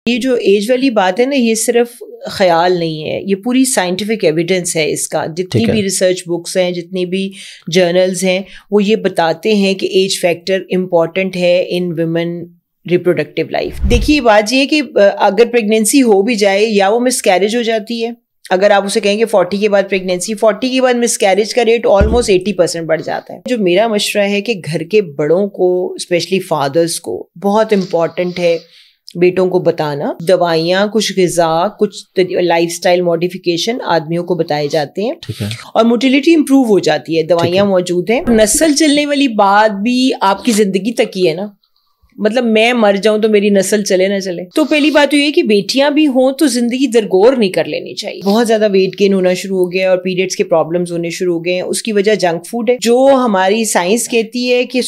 یہ جو ایج والی بات ہے نا، یہ صرف خیال نہیں ہے، یہ پوری سائنٹیفک ایویڈنس ہے اس کا. جتنی بھی ریسرچ بکس ہیں، جتنی بھی جرنلز ہیں، وہ یہ بتاتے ہیں کہ ایج فیکٹر امپورٹنٹ ہے ان ویمن ریپروڈکٹیو لائف. دیکھیے بات یہ ہے کہ اگر پریگنینسی ہو بھی جائے یا وہ مس کیریج ہو جاتی ہے، اگر آپ اسے کہیں گے 40 کے بعد پریگنینسی، 40 کے بعد مس کیریج کا ریٹ آلموسٹ 80% بڑھ جاتا ہے. جو میرا مشورہ ہے کہ گھر کے بڑوں کو، اسپیشلی فادرز کو، بہت امپورٹنٹ ہے بیٹوں کو بتانا. دوائیاں، کچھ غذا، کچھ لائف سٹائل ماڈیفیکیشن آدمیوں کو بتائے جاتے ہیں اور موٹیلیٹی امپروو ہو جاتی ہے. دوائیاں موجود ہیں. نسل چلنے والی بات بھی آپ کی زندگی تک ہی ہے نا، مطلب میں مر جاؤں تو میری نسل چلے نہ چلے. تو پہلی بات تو یہ کہ بیٹیاں بھی ہوں تو زندگی درگور نہیں کر لینی چاہیے. بہت زیادہ ویٹ گین ہونا شروع ہو گیا اور پیریڈس کے پرابلمز ہونے شروع ہو گئے ہیں. اس کی وجہ جنک فوڈ ہے. جو ہماری سائنس کہتی ہے کہ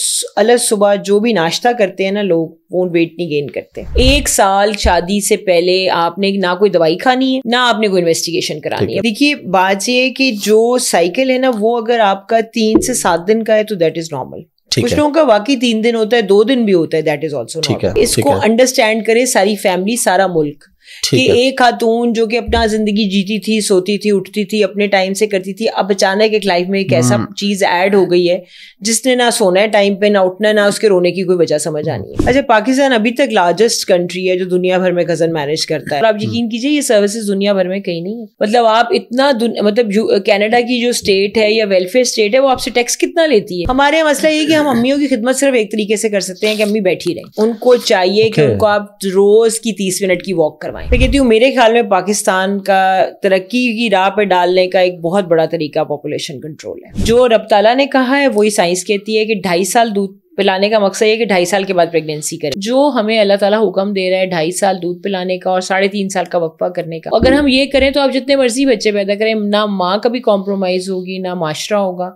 صبح جو بھی ناشتہ کرتے ہیں نا لوگ، وہ ویٹ نہیں گین کرتے. 1 سال شادی سے پہلے آپ نے نہ کوئی دوائی کھانی ہے، نہ آپ نے کوئی انویسٹیگیشن کرانی ہے. دیکھیے بات یہ ہے کہ جو سائیکل ہے نا، وہ اگر آپ کا 3 سے 7 دن کا ہے تو دیٹ از نارمل. کچھ لوگوں کا واقعی 3 دن ہوتا ہے، 2 دن بھی ہوتا ہے، دیٹ از آلسو نارمل. اس کو انڈرسٹینڈ کرے ساری فیملی، سارا ملک، کہ ایک خاتون جو کہ اپنا زندگی جیتی تھی، سوتی تھی، اٹھتی تھی، اپنے ٹائم سے کرتی تھی، اب اچانک ایک لائف میں ایک ایسا چیز ایڈ ہو گئی ہے جس نے نہ سونا ہے ٹائم پہ، نہ اٹھنا، نہ اس کے رونے کی کوئی وجہ سمجھ آنی ہے. اچھا، پاکستان ابھی تک لارجسٹ کنٹری ہے جو دنیا بھر میں کزن میرج کرتا ہے. آپ یقین کیجیے یہ سروسز دنیا بھر میں کہیں نہیں ہے. مطلب آپ اتنا مطلب کینیڈا کی جو اسٹیٹ ہے یا ویلفیئر اسٹیٹ ہے، وہ آپ سے ٹیکس کتنا لیتی ہے. ہمارے یہاں مسئلہ یہ کہ ہم امیوں کی خدمت صرف ایک طریقے سے کر سکتے ہیں کہ امی بیٹھی رہیں. ان کو چاہیے کہ ان کو آپ روز کی 30 منٹ کی واک کروائیں. میں کہتی ہوں میرے خیال میں پاکستان کا ترقی کی راہ پہ ڈالنے کا ایک بہت بڑا طریقہ پاپولیشن کنٹرول ہے. جو رب تعالیٰ نے کہا ہے وہی سائنس کہتی ہے کہ 2.5 سال دودھ پلانے کا مقصد یہ کہ 2.5 سال کے بعد پریگنینسی کریں. جو ہمیں اللہ تعالیٰ حکم دے رہا ہے 2.5 سال دودھ پلانے کا اور 3.5 سال کا وقفہ کرنے کا، اگر ہم یہ کریں تو آپ جتنے مرضی بچے پیدا کریں، نہ ماں کبھی کمپرومائز ہوگی، نہ معاشرہ ہوگا،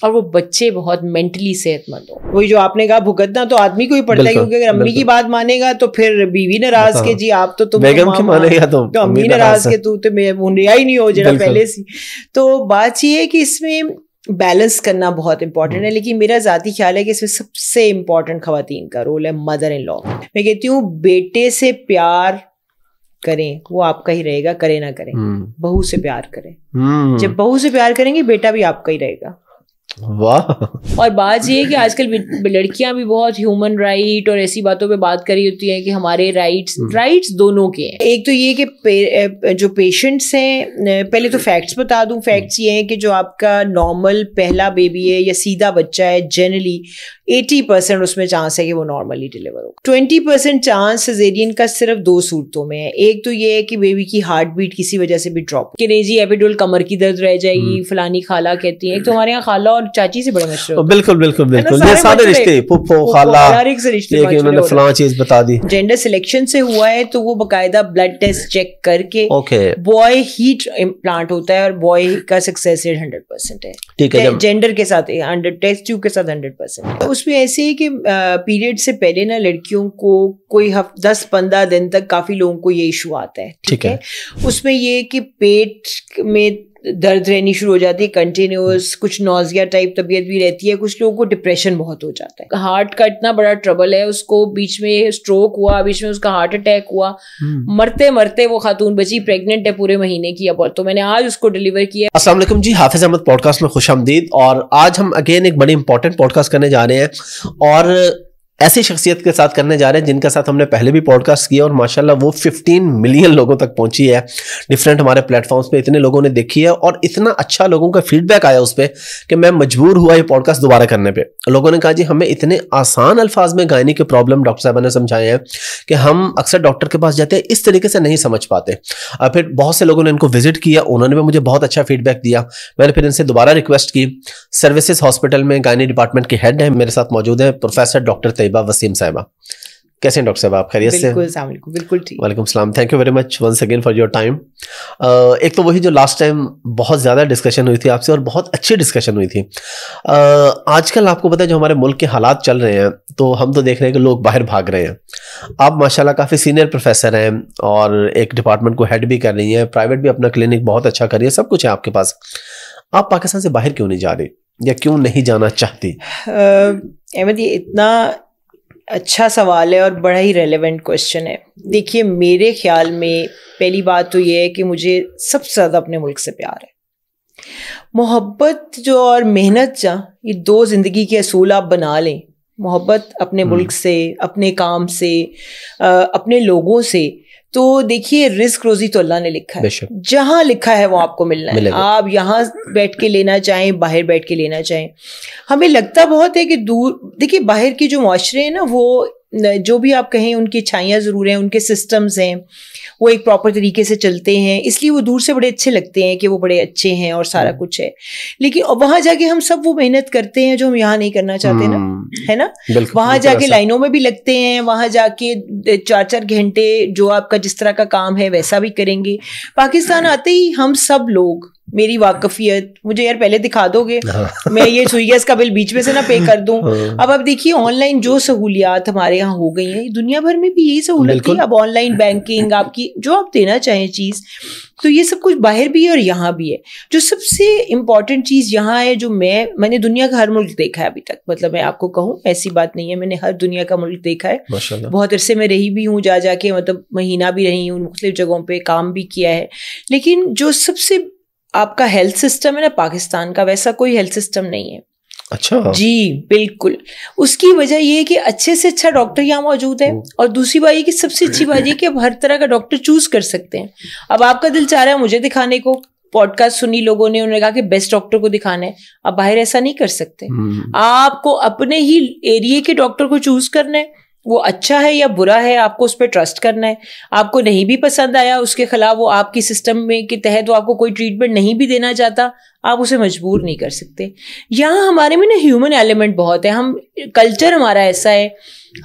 اور وہ بچے بہت مینٹلی صحت مند ہوں. وہی جو آپ نے کہا بھگتنا تو آدمی کو ہی پڑتا ہے، کیونکہ اگر امی کی بات مانے گا تو پھر بیوی ناراض کے جی آپ تو امی ناراض کے تو رہا ہی نہیں ہو جڑا پہلے سی. تو بات یہ ہے کہ اس میں بیلنس کرنا بہت امپورٹنٹ ہے. لیکن میرا ذاتی خیال ہے کہ اس میں سب سے امپورٹنٹ خواتین کا رول ہے مدر ان لا. میں کہتی ہوں بیٹے سے پیار کریں، وہ آپ کا ہی رہے گا، کرے نہ کریں. بہو سے پیار کریں، جب بہو سے پیار کریں گے بیٹا بھی آپ کا ہی رہے گا. واہ. اور بات یہ ہے کہ آج کل لڑکیاں بھی بہت ہیومن رائٹ اور ایسی باتوں پہ بات کر رہی ہوتی ہیں کہ ہمارے رائٹس دونوں کے ہیں. ایک تو یہ کہ جو پیشنٹس ہیں، پہلے تو فیکٹس بتا دوں. فیکٹس یہ ہیں کہ جو آپ کا نارمل پہلا بیبی ہے یا سیدھا بچہ ہے، جنرلی 80% اس میں چانس ہے کہ وہ نارملی ڈیلیور ہوگا. 20% چانس سیزیرین کا صرف 2 صورتوں میں ہے. ایک تو یہ ہے کہ بیبی کی ہارٹ بیٹ کسی وجہ سے بھی ڈراپ، کہ نہیں جی ایپیڈول کمر کی درد رہ جائے گی، فلانی خالہ کہتی ہیں. ایک تو ہمارے یہاں خالہ اور چاچی سے بڑے مشہور. بالکل بالکل بالکل، یہ سارے رشتے پھپھو خالہ ہر ایک سے رشتے کہ انہوں نے فلاں چیز بتا دی. جینڈر سلیکشن سے ہوا ہے تو وہ باقاعدہ بلڈ ٹیسٹ چیک کر کے بوائے ہی امپلانٹ ہوتا ہے اور بوائے کا سکسیس ریٹ 100% ہے. ٹھیک ہے، جینڈر کے ساتھ 100 ٹیسٹ ٹیوب کے ساتھ 100%. اس میں ایسے ہے کہ پیریڈ سے پہلے نا لڑکیوں کو کوئی 10-15 دن تک کافی لوگوں کو یہ ایشو آتا ہے. ٹھیک ہے، اس میں یہ کہ پیٹ میں درد رہنی شروع ہو جاتی ہے کنٹینیوس، کچھ نوزیا ٹائپ طبیعت بھی رہتی ہے، کچھ لوگوں کو ڈپریشن بہت ہو جاتا ہے. ہارٹ کا اتنا بڑا ٹربل ہے اس کو، بیچ میں اسٹروک ہوا، بیچ میں اس کا ہارٹ اٹیک ہوا، مرتے مرتے وہ خاتون بچی، پریگننٹ ہے پورے مہینے کی اب، تو میں نے آج اس کو ڈیلیور کیا. السلام علیکم جی، حافظ احمد پوڈ کاسٹ میں خوش آمدید. اور آج ہم اگین ایک بڑی امپورٹنٹ پوڈ کاسٹ کرنے جا رہے ہیں اور ایسی شخصیت کے ساتھ کرنے جا رہے ہیں جن کے ساتھ ہم نے پہلے بھی پوڈ کاسٹ کیا اور ماشاءاللہ وہ 15 ملین لوگوں تک پہنچی ہے. ڈفرینٹ ہمارے پلیٹ فارمز پہ اتنے لوگوں نے دیکھی ہے اور اتنا اچھا لوگوں کا فیڈ بیک آیا اس پہ کہ میں مجبور ہوا یہ پوڈ کاسٹ دوبارہ کرنے پہ. لوگوں نے کہا جی ہمیں اتنے آسان الفاظ میں گائنی کے پرابلم ڈاکٹر صاحبہ نے سمجھائے ہیں کہ ہم اکثر ڈاکٹر کے پاس جاتے ہیں اس طریقے سے نہیں سمجھ پاتے. پھر بہت سے لوگوں نے ان کو وزٹ کیا، انہوں نے بھی مجھے بہت اچھا فیڈ بیک دیا. میں نے پھر ان سے دوبارہ ریکویسٹ کی. سروسز ہاسپٹل میں گائنی ڈپارٹمنٹ کے ہیڈ ہیں، میرے ساتھ موجود ہیں پروفیسر ڈاکٹر طیبہ وسیم صاحبہ. کیسے ہیں ڈاکٹر صاحب، آپ خیریت سے؟ السلام علیکم. بالکل ٹھیک. وعلیکم السلام. Thank you very much once again for your time. ایک تو وہی جو لاسٹ ٹائم بہت زیادہ ڈسکشن ہوئی تھی آپ سے اور بہت اچھی ڈسکشن ہوئی تھی. آج کل آپ کو پتہ ہے جو ہمارے ملک کے حالات چل رہے ہیں تو ہم تو دیکھ رہے ہیں کہ لوگ باہر بھاگ رہے ہیں. آپ ماشاءاللہ کافی سینئر پروفیسر ہیں اور ایک ڈپارٹمنٹ کو ہیڈ بھی کر رہی ہیں، پرائیویٹ بھی اپنا کلینک بہت اچھا کر رہی ہے، سب کچھ ہے آپ کے پاس. آپ پاکستان سے باہر کیوں نہیں جا رہی یا کیوں نہیں جانا چاہتی؟ احمد، یہ اتنا اچھا سوال ہے اور بڑا ہی ریلیونٹ کوشچن ہے. دیکھیے میرے خیال میں پہلی بات تو یہ ہے کہ مجھے سب سے زیادہ اپنے ملک سے پیار ہے. محبت جو اور محنت یہ دو زندگی کے اصول آپ بنا لیں. محبت اپنے ملک سے, اپنے کام سے, اپنے لوگوں سے, تو دیکھیے رزق روزی تو اللہ نے لکھا ہے, جہاں لکھا ہے وہ آپ کو ملنا ہے. آپ یہاں بیٹھ کے لینا چاہیں, باہر بیٹھ کے لینا چاہیں. ہمیں لگتا بہت ہے کہ دور, دیکھیے باہر کے جو معاشرے ہیں نا, وہ جو بھی آپ کہیں ان کی چھائیاں ضرور ہیں, ان کے سسٹمز ہیں, وہ ایک پراپر طریقے سے چلتے ہیں, اس لیے وہ دور سے بڑے اچھے لگتے ہیں کہ وہ بڑے اچھے ہیں اور سارا کچھ ہے. لیکن وہاں جا کے ہم سب وہ محنت کرتے ہیں جو ہم یہاں نہیں کرنا چاہتے نا, ہے نا. وہاں جا کے لائنوں میں بھی لگتے ہیں, وہاں جا کے 4-4 گھنٹے جو آپ کا جس طرح کا کام ہے ویسا بھی کریں گے. پاکستان آتے ہی ہم سب لوگ, میری واقفیت, مجھے یار پہلے دکھا دو گے, میں یہ سوئی گیس کا بل بیچ میں سے نہ پے کر دوں. اب آپ دیکھیے آن لائن جو سہولیات ہمارے یہاں ہو گئی ہیں, دنیا بھر میں بھی یہی سہولت ہے. اب آن لائن بینکنگ, آپ کی جو آپ دینا چاہیں چیز, تو یہ سب کچھ باہر بھی ہے اور یہاں بھی ہے. جو سب سے امپورٹنٹ چیز یہاں ہے, جو میں نے دنیا کا ہر ملک دیکھا ہے ابھی تک, مطلب میں آپ کو کہوں ایسی بات نہیں ہے, میں نے ہر دنیا کا ملک دیکھا ہے, بہت عرصے میں رہی بھی ہوں, جا کے مطلب مہینہ بھی رہی ہوں, مختلف جگہوں پہ کام بھی کیا ہے. لیکن جو سب سے آپ کا ہیلتھ سسٹم ہے نا پاکستان کا, ویسا کوئی ہیلتھ سسٹم نہیں ہے. اچھا جی بالکل. اس کی وجہ یہ ہے کہ اچھے سے اچھا ڈاکٹر یہاں موجود ہے, اور دوسری بات یہ کہ سب سے اچھی بات یہ کہ اب ہر طرح کا ڈاکٹر چوز کر سکتے ہیں. اب آپ کا دل چاہ رہا ہے مجھے دکھانے کو, پوڈ کاسٹ سنی لوگوں نے, انہوں نے کہا کہ بیسٹ ڈاکٹر کو دکھانا ہے. اب باہر ایسا نہیں کر سکتے, آپ کو اپنے ہی ایریے کے ڈاکٹر کو چوز کرنا ہے. وہ اچھا ہے یا برا ہے, آپ کو اس پہ ٹرسٹ کرنا ہے. آپ کو نہیں بھی پسند آیا, اس کے خلاف وہ آپ کی سسٹم میں کے تحت وہ آپ کو کوئی ٹریٹمنٹ نہیں بھی دینا چاہتا, آپ اسے مجبور نہیں کر سکتے. یہاں ہمارے میں نا ہیومن ایلیمنٹ بہت ہے. ہم کلچر ہمارا ایسا ہے,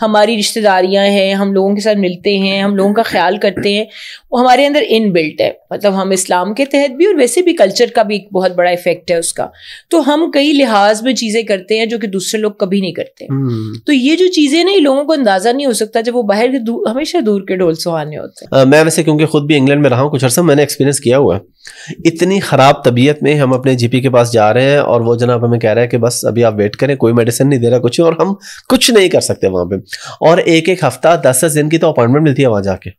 ہماری رشتے داریاں ہیں, ہم لوگوں کے ساتھ ملتے ہیں, ہم لوگوں کا خیال کرتے ہیں, وہ ہمارے اندر ان بلٹ ہے. مطلب ہم اسلام کے تحت بھی اور ویسے بھی کلچر کا بھی ایک بہت بڑا افیکٹ ہے اس کا. تو ہم کئی لحاظ میں چیزیں کرتے ہیں جو کہ دوسرے لوگ کبھی نہیں کرتے. تو یہ جو چیزیں نا, یہ لوگوں کو اندازہ نہیں ہو سکتا جب وہ باہر کے ہمیشہ دور کے ڈول سہانے ہوتے ہیں. میں ویسے کیونکہ خود بھی انگلینڈ میں رہا ہوں کچھ عرصہ, میں نے ایکسپیرینس کیا ہوا ہے. اتنی خراب طبیعت میں ہم اپنے جی پی کے پاس جا رہے ہیں, اور وہ جناب ہمیں کہہ رہا ہے کہ بس ابھی آپ ویٹ کریں, کوئی میڈیسن نہیں دے رہا کچھ, اور ہم کچھ نہیں کر سکتے وہاں پہ. اور ایک ہفتہ 10 دن کی تو اپوائنٹمنٹ ملتی ہے وہاں جا کے.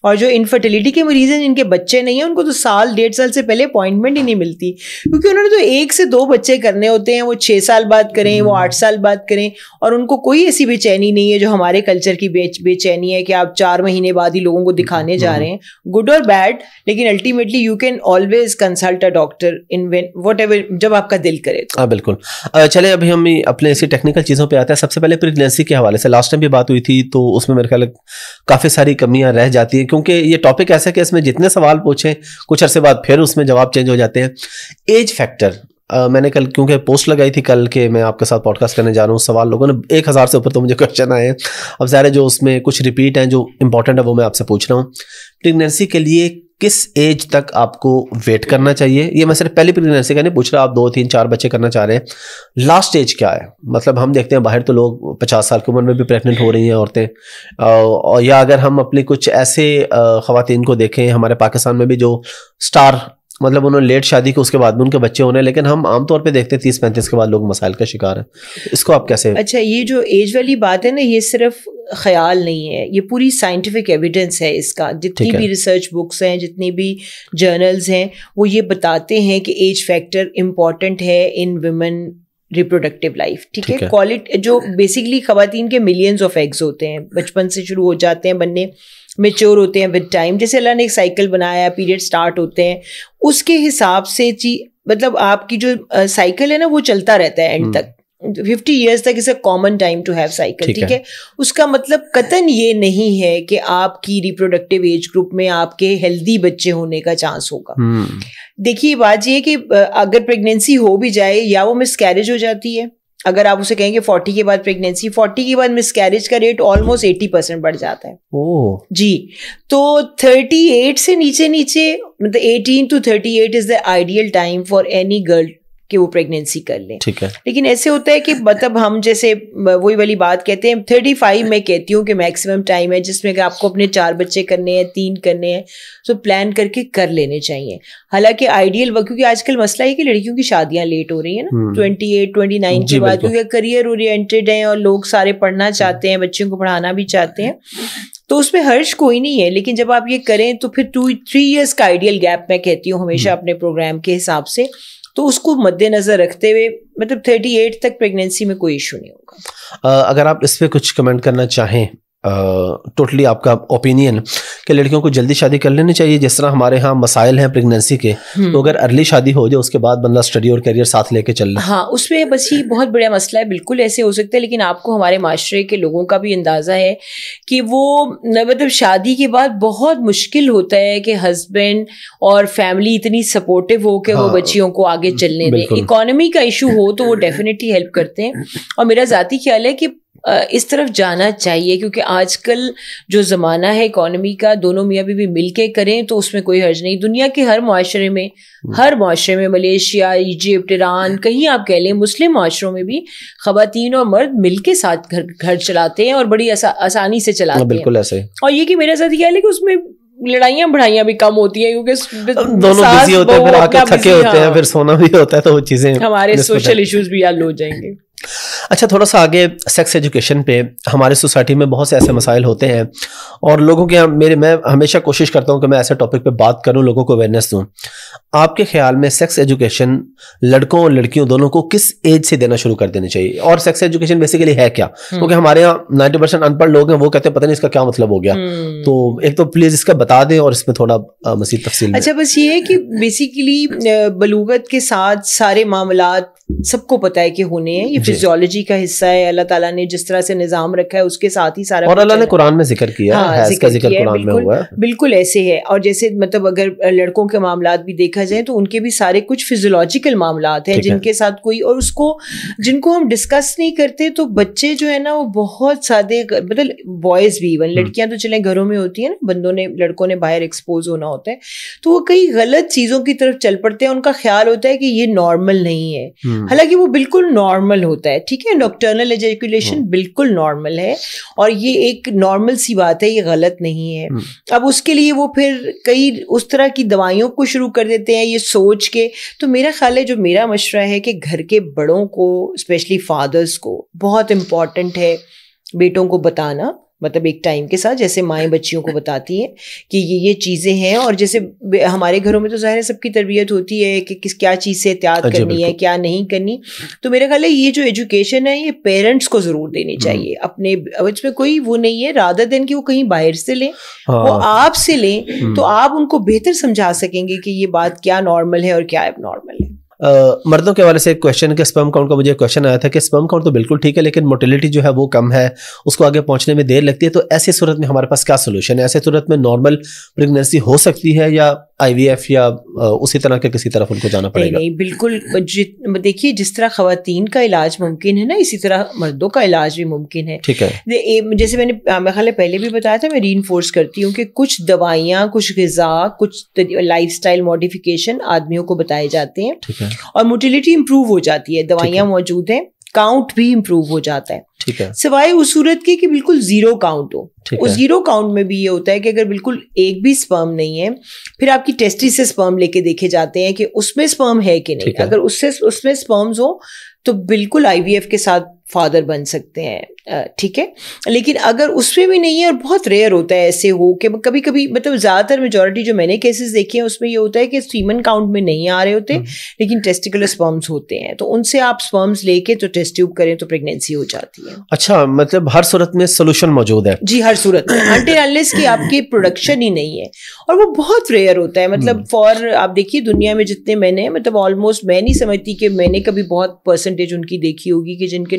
اور جو انفرٹیلیٹی کے مریض ہیں جن کے بچے نہیں ہیں, ان کو تو 1.5 سال سے پہلے اپوائنٹمنٹ ہی نہیں ملتی, کیونکہ انہوں نے تو 1 سے 2 بچے کرنے ہوتے ہیں. وہ 6 سال بعد کریں, وہ 8 سال بعد کریں, اور ان کو کوئی ایسی بے چینی نہیں ہے جو ہمارے کلچر کی بے چینی ہے کہ آپ 4 مہینے بعد ہی لوگوں کو دکھانے جا رہے ہیں. گڈ اور بیڈ, لیکن ultimately you can always consult a doctor in what ever, جب آپ کا دل کرے. ہاں بالکل. چلے ابھی ہم اپنے ایسی ٹیکنیکل چیزوں پہ آتے ہیں. سب سے پہلے پریگنینسی کے حوالے سے لاسٹ ٹائم بھی بات ہوئی تھی, تو اس میں میرے خیال کافی ساری کمیاں رہ جاتی ہیں, کیونکہ یہ ٹاپک ایسا کہ اس میں جتنے سوال پوچھیں کچھ عرصے بعد پھر اس میں جواب چینج ہو جاتے ہیں. ایج فیکٹر, میں نے کل کیونکہ پوسٹ لگائی تھی کل کہ میں آپ کے ساتھ پوڈ کاسٹ کرنے جا رہا ہوں, سوال لوگوں نے 1000 سے اوپر تو مجھے کوشچن آئے ہیں. اب ظاہر ہے جو اس میں کچھ ریپیٹ ہیں جو امپورٹنٹ ہے وہ میں آپ سے پوچھ رہا ہوں. پریگنینسی کے لیے کس ایج تک آپ کو ویٹ کرنا چاہیے؟ یہ میں صرف پہلی پریگنینسی کا نہیں پوچھ رہا, آپ 2 3 4 بچے کرنا چاہ رہے ہیں, لاسٹ ایج کیا ہے؟ مطلب ہم دیکھتے ہیں باہر تو لوگ 50 سال کی عمر میں بھی پریگننٹ ہو رہی ہیں عورتیں, یا اگر ہم اپنی کچھ ایسے خواتین کو دیکھیں ہمارے پاکستان میں بھی جو اسٹار, مطلب انہوں نے لیٹ شادی کی, اس کے بعد بھی ان کے بچے ہونے, لیکن ہم عام طور پہ دیکھتے ہیں 30-35 کے بعد لوگ مسائل کا شکار ہیں. اس کو آپ کیسے؟ اچھا, یہ جو ایج والی بات ہے نا, یہ صرف خیال نہیں ہے, یہ پوری سائنٹیفک ایویڈنس ہے اس کا. جتنی بھی ریسرچ بکس ہیں, جتنی بھی جرنلز ہیں, وہ یہ بتاتے ہیں کہ ایج فیکٹر امپورٹنٹ ہے ان ویمن ریپروڈکٹیو لائف. ٹھیک ہے, کوالٹی جو بیسکلی خواتین کے ملینز آف ایگز ہوتے ہیں, بچپن سے شروع ہو جاتے ہیں بننے, میچور ہوتے ہیں ود ٹائم, جیسے اللہ نے ایک سائیکل بنایا, پیریڈ سٹارٹ ہوتے ہیں, اس کے حساب سے مطلب آپ کی جو سائیکل ہے نا وہ چلتا رہتا ہے اینڈ تک. 50 years تک is a common time to have cycle. ٹھیک ہے, اس کا مطلب قطعاً یہ نہیں ہے کہ آپ کی ریپروڈکٹیو ایج گروپ میں آپ کے ہیلدی بچے ہونے کا چانس ہوگا. دیکھیے بات یہ ہے کہ اگر پریگنینسی ہو بھی جائے, یا وہ مس کیریج ہو جاتی ہے, اگر آپ اسے کہیں گے 40 کے بعد پریگنینسی, 40 کے بعد مس کیریج کا ریٹ آلموسٹ 80% بڑھ جاتا ہے. جی, تو 38 سے نیچے مطلب 18 to 38 is the ideal time for any girl کہ وہ پریگنینسی کر لیں. ٹھیک ہے. لیکن ایسے ہوتا ہے کہ مطلب ہم جیسے وہی والی بات کہتے ہیں 35 میں کہتی ہوں کہ میکسیمم ٹائم ہے جس میں کہ آپ کو اپنے 4 بچے کرنے ہیں 3 کرنے ہیں تو پلان کر کے کر لینے چاہیے. حالانکہ آئیڈیل وقت, کیونکہ آج کل مسئلہ ہے کہ لڑکیوں کی شادیاں لیٹ ہو رہی ہیں نا 28-29 کے بعد, کیونکہ کریئر اورینٹیڈ ہیں اور لوگ سارے پڑھنا چاہتے ہیں, بچوں کو پڑھانا بھی چاہتے ہیں, تو اس میں حرج کوئی نہیں ہے. لیکن جب آپ یہ کریں تو پھر 2-3 ایئرس کا آئیڈیل گیپ میں کہتی ہوں ہمیشہ اپنے پروگرام کے حساب سے, تو اس کو مد نظر رکھتے ہوئے مطلب 38 تک پریگنینسی میں کوئی ایشو نہیں ہوگا. اگر آپ اس پہ کچھ کمنٹ کرنا چاہیں, ٹوٹلی آپ کا اوپینین کہ لڑکیوں کو جلدی شادی کر لینی چاہیے, جس طرح ہمارے ہاں مسائل ہیں پریگنینسی کے, تو اگر ارلی شادی ہو جائے اس کے بعد بندہ اسٹڈی اور کیریئر ساتھ لے کے چل رہا ہے. ہاں اس میں بس یہ بہت بڑا مسئلہ ہے, بالکل ایسے ہو سکتا ہے. لیکن آپ کو ہمارے معاشرے کے لوگوں کا بھی اندازہ ہے کہ وہ مطلب شادی کے بعد بہت مشکل ہوتا ہے کہ ہسبینڈ اور فیملی اتنی سپورٹیو ہو کہ وہ بچیوں کو آگے چلنے دیں. اکانومی کا ایشو ہو تو وہ ڈیفینیٹلی ہیلپ کرتے ہیں, اور میرا ذاتی خیال ہے کہ اس طرف جانا چاہیے, کیونکہ آج کل جو زمانہ ہے اکانومی کا, دونوں میاں بیوی مل کے کریں تو اس میں کوئی حرج نہیں. دنیا کے ہر معاشرے میں ملیشیا, ایجپٹ, ایران, کہیں آپ کہہ لیں مسلم معاشروں میں بھی خواتین اور مرد مل کے ساتھ گھر چلاتے ہیں اور بڑی آسانی سے چلاتے ہیں. بالکل ایسے. اور یہ کہ میرا ذاتی خیال ہے کہ اس میں لڑائیاں بڑھائیاں بھی کم ہوتی ہیں, کیونکہ دونوں بزی ہوتے ہیں, پھر آ کے تھکے ہوتے ہیں, پھر سونا بھی ہوتا ہے, تو وہ چیزیں ہمارے سوشل ایشوز بھی حل ہو جائیں گے. اچھا, تھوڑا سا آگے سیکس ایجوکیشن پہ. ہمارے سوسائٹی میں بہت سے ایسے مسائل ہوتے ہیں اور لوگوں کے میں ہمیشہ کوشش کرتا ہوں کہ میں ایسے ٹاپک پہ بات کروں, لوگوں کو اویئرنیس دوں. آپ کے خیال میں سیکس ایجوکیشن لڑکوں اور لڑکیوں دونوں کو کس ایج سے دینا شروع کر دینی چاہیے, اور سیکس ایجوکیشن بیسیکلی ہے کیا؟ کیونکہ ہمارے یہاں 90% ان پڑھ لوگ ہیں, وہ کہتے ہیں پتہ نہیں اس کا کیا مطلب ہو گیا. تو ایک تو پلیز اس کا بتا دیں اور اس میں تھوڑا مزید تفصیل. اچھا, بس یہ ہے کہ بیسیکلی بلوغت کے ساتھ سارے معاملات سب کو پتہ ہے کہ ہونے ہیں, یہ فزیولوجی کا حصہ ہے. اللہ تعالیٰ نے جس طرح سے نظام رکھا ہے اس کے ساتھ ہی سارا, اور اللہ نے قرآن میں ذکر کیا ہے, اس کا ذکر قرآن میں ہوا ہے. بالکل ایسے ہے. اور جیسے مطلب اگر لڑکوں کے معاملات بھی دیکھا جائے تو ان کے بھی سارے کچھ فزیولوجیکل معاملات ہیں جن کے ساتھ کوئی, اور اس کو جن کو ہم ڈسکس نہیں کرتے. تو بچے جو ہے نا وہ بہت سادے, مطلب بوائز بھی, ایون لڑکیاں تو چلیں گھروں میں ہوتی ہیں نا, بندوں نے لڑکوں نے باہر ایکسپوز ہونا ہوتا ہے, تو وہ کئی غلط چیزوں کی طرف چل پڑتے ہیں. ان کا خیال ہوتا ہے کہ یہ نارمل نہیں ہے, حالانکہ وہ بالکل نارمل ہوتا ہے. ٹھیک ہے, نوکٹرنل ایجیکولیشن بالکل نارمل ہے, اور یہ ایک نارمل سی بات ہے, یہ غلط نہیں ہے. اب اس کے لیے وہ پھر کئی اس طرح کی دوائیوں کو شروع کر دیتے ہیں یہ سوچ کے. تو میرا خیال ہے, جو میرا مشورہ ہے کہ گھر کے بڑوں کو, اسپیشلی فادرز کو, بہت امپورٹنٹ ہے بیٹوں کو بتانا, مطلب ایک ٹائم کے ساتھ, جیسے مائیں بچیوں کو بتاتی ہیں کہ یہ چیزیں ہیں. اور جیسے ہمارے گھروں میں تو ظاہر ہے سب کی تربیت ہوتی ہے کہ کیا چیز سے احتیاط کرنی ہے, کیا نہیں کرنی. تو میرا خیال ہے یہ جو ایجوکیشن ہے یہ پیرنٹس کو ضرور دینی چاہیے اپنے, اس میں کوئی وہ نہیں ہے رادر دین کہ وہ کہیں باہر سے لیں, وہ آپ سے لیں, تو آپ ان کو بہتر سمجھا سکیں گے کہ یہ بات کیا نارمل ہے اور کیا اب نارمل ہے. مردوں کے حوالے سے ایک کوشچن ہے کہ اسپرم کاؤنٹ کا مجھے کوشچن آیا تھا کہ اسپرم کاؤنٹ تو بالکل ٹھیک ہے لیکن موٹیلٹی جو ہے وہ کم ہے, اس کو آگے پہنچنے میں دیر لگتی ہے. تو ایسی صورت میں ہمارے پاس کیا سولوشن ہے؟ ایسی صورت میں نارمل پریگنینسی ہو سکتی ہے یا آئی وی ایف یا اسی طرح کے کسی طرف ان کو جانا پڑے گا؟ نہیں, بالکل. دیکھیے جس طرح خواتین کا علاج ممکن ہے نا, اسی طرح مردوں کا علاج بھی ممکن ہے. ٹھیک ہے. جیسے میں نے میرے خیال پہلے بھی بتایا تھا, میں ری انفورس کرتی ہوں کہ کچھ دوائیاں, کچھ غذا, کچھ لائف اسٹائل ماڈیفیکیشن آدمیوں کو بتائے جاتے ہیں, اور موٹیلٹی امپروو ہو جاتی ہے. دوائیاں موجود ہیں, کاؤنٹ بھی امپروو ہو جاتا ہے. ٹھیک ہے. سوائے اس صورت کی کہ بالکل زیرو کاؤنٹ ہو. اس زیرو کاؤنٹ میں بھی یہ ہوتا ہے کہ اگر بالکل ایک بھی سپرم نہیں ہے, پھر آپ کی ٹیسٹس سے سپرم لے کے دیکھے جاتے ہیں کہ اس میں سپرم ہے کہ نہیں. اگر اس میں سپرمز ہو تو بالکل آئی وی ایف کے ساتھ فادر بن سکتے ہیں. ٹھیک ہے. لیکن اگر اس میں بھی نہیں ہے, اور بہت ریئر ہوتا ہے ایسے ہو کہ کبھی کبھی, مطلب زیادہ تر میجورٹی جو میں نے کیسز دیکھے ہیں اس میں یہ ہوتا ہے کہ سیمن کاؤنٹ میں نہیں آ رہے ہوتے لیکن ٹیسٹیکولر سپرمز ہوتے ہیں, تو ان سے آپ سپرمز لے کے تو ٹیسٹ ٹیوب کریں تو پریگنینسی ہو جاتی ہے. اچھا, مطلب ہر صورت میں سولوشن موجود ہے؟ جی, ہر صورت میں, انٹل انلیس کہ آپ کی پروڈکشن ہی نہیں ہے, اور وہ بہت ریئر ہوتا ہے. مطلب آپ دیکھیے دنیا میں جتنے میں نے, مطلب آلموسٹ میں نہیں سمجھتی کہ میں نے کبھی بہت پرسنٹیج ان کی دیکھی ہوگی کہ جن کے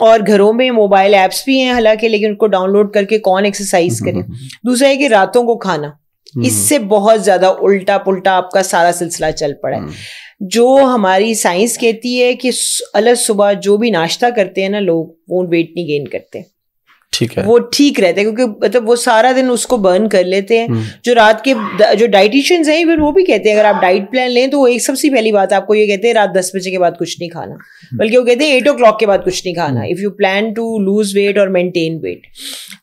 اور گھروں میں موبائل ایپس بھی ہیں حالانکہ، لیکن ان کو ڈاؤن لوڈ کر کے کون ایکسرسائز کرے. دوسرا ہے کہ راتوں کو کھانا، اس سے بہت زیادہ الٹا پلٹا آپ کا سارا سلسلہ چل پڑا ہے. جو ہماری سائنس کہتی ہے کہ صبح جو بھی ناشتہ کرتے ہیں نا لوگ، وہ ویٹ نہیں گین کرتے، وہ ٹھیک رہتے ہیں، کیونکہ مطلب وہ سارا دن اس کو برن کر لیتے ہیں. جو رات کے جو ڈائٹیشینز ہیں ایون وہ بھی کہتے ہیں اگر آپ ڈائٹ پلان لیں تو وہ ایک سب سے پہلی بات آپ کو یہ کہتے ہیں رات 10 بجے کے بعد کچھ نہیں کھانا، بلکہ وہ کہتے ہیں 8 o'clock کے بعد کچھ نہیں کھانا if you plan to lose weight اور مینٹین ویٹ.